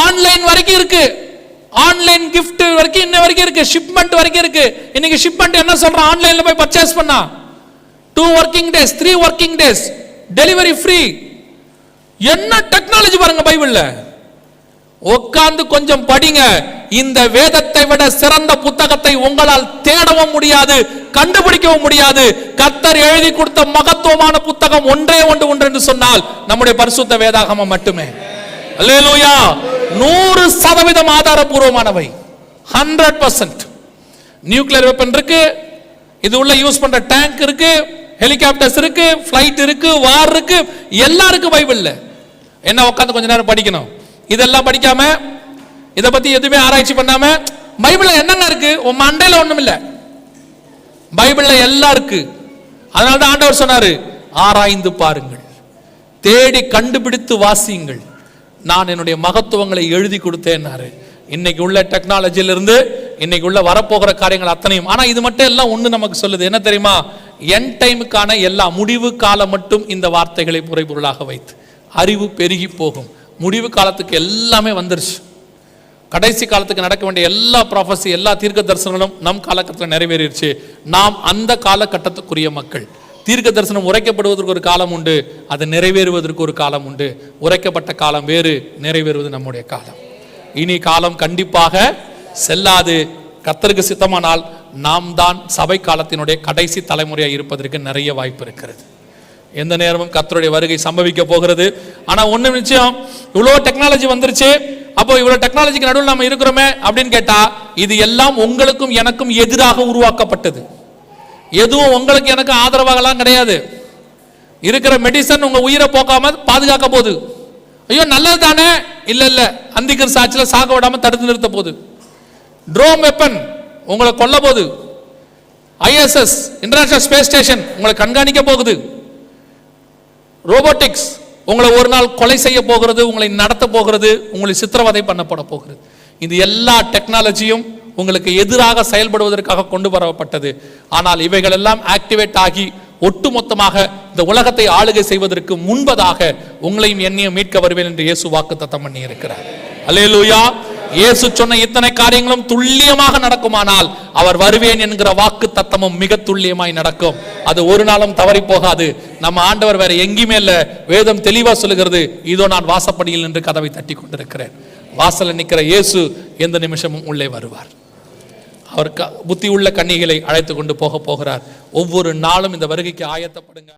ஆன்லைன் வரைக்கும் இருக்கு, ஆன்லைன் கிஃப்ட் வரைக்கும் இன்ன வரைக்கும் இருக்கு, ஷிப்மெண்ட் வரைக்கும் இருக்கு. இன்னைக்கு ஷிப்மெண்ட் என்ன சொல்றான்? ஆன்லைன்ல போய் பர்ச்சேஸ் பண்ணா 2 working days 3 working days delivery free. என்ன டெக்னாலஜி பாருங்க பைபிள்ல. உட்கார்ந்து கொஞ்சம் படிங்க. இந்த வேதத்தை விட சிறந்த புத்தகத்தை உங்களால் தேடவும் முடியாது, கண்டுபிடிக்கவும் முடியாது. கர்த்தர் எழுதி கொடுத்த மகத்துவமான புத்தகம் ஒன்றே ஒன்று என்று சொன்னால் நம்முடைய பரிசுத்த வேதாகமம் மட்டுமே. அல்லேலூயா. 100% ஆதாரபூர்வமானவை, 100%. நியூக்ளியர் வெப்பன் இருக்கு, இது உள்ள யூஸ் பண்ற டேங்க் இருக்கு, ஹெலிகாப்டர்ஸ் இருக்கு, ஃபிளைட் இருக்கு, வார் இருக்கு, எல்லாம் இருக்கு பைபிள்ல. என்ன உட்கார்ந்து கொஞ்ச நேரம் படிக்கணும். இதெல்லாம் படிக்காம, இதை பத்தி எதுவுமே ஆராய்ச்சி பண்ணாம பைபிள்ல என்னங்க இருக்கு? உன் மண்டையில ஒண்ணும் இல்ல, பைபிள்ல எல்லாம் இருக்கு. அதனாலதான் ஆண்டவர் சொன்னாரு, ஆராய்ந்து பாருங்கள், தேடி கண்டுபிடித்து வாசியுங்கள், நான் என்னுடைய மகத்துவங்களை எழுதி கொடுத்தேன்னாரு. இன்னைக்கு உள்ள டெக்னாலஜியிலிருந்து இன்னைக்கு உள்ள வரப்போகிற காரியங்கள் அத்தனையும். ஆனா இது மட்டும் எல்லாம் ஒண்ணு நமக்கு சொல்லுது, என்ன தெரியுமா? என் டைமுக்கான எல்லா முடிவு காலம் மட்டும் இந்த வார்த்தைகளை புரைபொருளாக வைத்து அறிவு பெருகி போகும். முடிவு காலத்துக்கு எல்லாமே வந்துருச்சு. கடைசி காலத்துக்கு நடக்க வேண்டிய எல்லா ப்ராஃபஸி, எல்லா தீர்க்க தரிசனங்களும் நம் காலகட்டத்தில் நிறைவேறிடுச்சு. நாம் அந்த காலகட்டத்துக்குரிய மக்கள். தீர்க்க தரிசனம் உரைக்கப்படுவதற்கு ஒரு காலம் உண்டு, அது நிறைவேறுவதற்கு ஒரு காலம் உண்டு. உரைக்கப்பட்ட காலம் வேறு, நிறைவேறுவது நம்முடைய காலம். இனி காலம் கண்டிப்பாக செல்லாது. கர்த்தருக்கு சித்தமானால் நாம் தான் சபை காலத்தினுடைய கடைசி தலைமுறையாக இருப்பதற்கு நிறைய வாய்ப்பு இருக்கிறது. எந்த நேரமும் கர்த்தருடைய வருகை சம்பவிக்க போகிறது. ஆனா ஒண்ணு நிச்சயம், இவ்வளோ டெக்னாலஜி வந்துருச்சு, அப்போ இவ்வளவு டெக்னாலஜிக்கு நடுவில் நம்ம இருக்கிறோமே அப்படின்னு கேட்டா, இது எல்லாம் உங்களுக்கும் எனக்கும் எதிராக உருவாக்கப்பட்டது. எதுவும் உங்களுக்கு எனக்கு ஆதரவாகலாம் கிடையாது. இருக்கிற மெடிசன் உங்க உயிரை போக்காம பாதுகாக்க போகுது. ஐயோ நல்லது தானே, இல்ல இல்ல, அந்திகர் சாட்சியில சாக விடாம தடுத்து நிறுத்த போகுது. ட்ரோன் வெப்பன் உங்களை கொல்ல போகுது. ISS இன்டர்நேஷனல் ஸ்பேஸ் ஸ்டேஷன் உங்களை கண்காணிக்க போகுது. ரோபோட்டிக்ஸ் உங்களை ஒரு நாள் கொலை செய்ய போகிறது, உங்களை நடத்த போகிறது, உங்களை சித்திரவதை பண்ணப்பட போகிறது. இது எல்லா டெக்னாலஜியும் உங்களுக்கு எதிராக செயல்படுவதற்காக கொண்டு வரப்பட்டது. ஆனால் இவைகள் எல்லாம் ஆக்டிவேட் ஆகி ஒட்டுமொத்தமாக இந்த உலகத்தை ஆளுகை செய்வதற்கு முன்பதாக உங்களையும் என்னையும் மீட்க வருவேன் என்று இயேசு வாக்குத்தத்தம் பண்ணி இருக்கிறார். அல்லேலூயா. இயேசு சொன்ன இத்தனை காரியங்களும் துல்லியமாக நடக்குமானால் அவர் வருவேன் என்கிற வாக்கு தத்தமும் மிக துல்லியமாய் நடக்கும். அது ஒரு நாளும் தவறி போகாது. நம்ம ஆண்டவர் வேற எங்கேயுமே இல்ல. வேதம் தெளிவா சொல்லுகிறது, இதோ நான் வாசப்படியில் நின்று கதவை தட்டி கொண்டிருக்கிறேன். வாசல்ல நிற்கிற இயேசு எந்த நிமிஷமும் உள்ளே வருவார். அவர் புத்தி உள்ள கன்னிகளை அழைத்து கொண்டு போகிறார். ஒவ்வொரு நாளும் இந்த வருகைக்கு ஆயத்தப்படுங்க.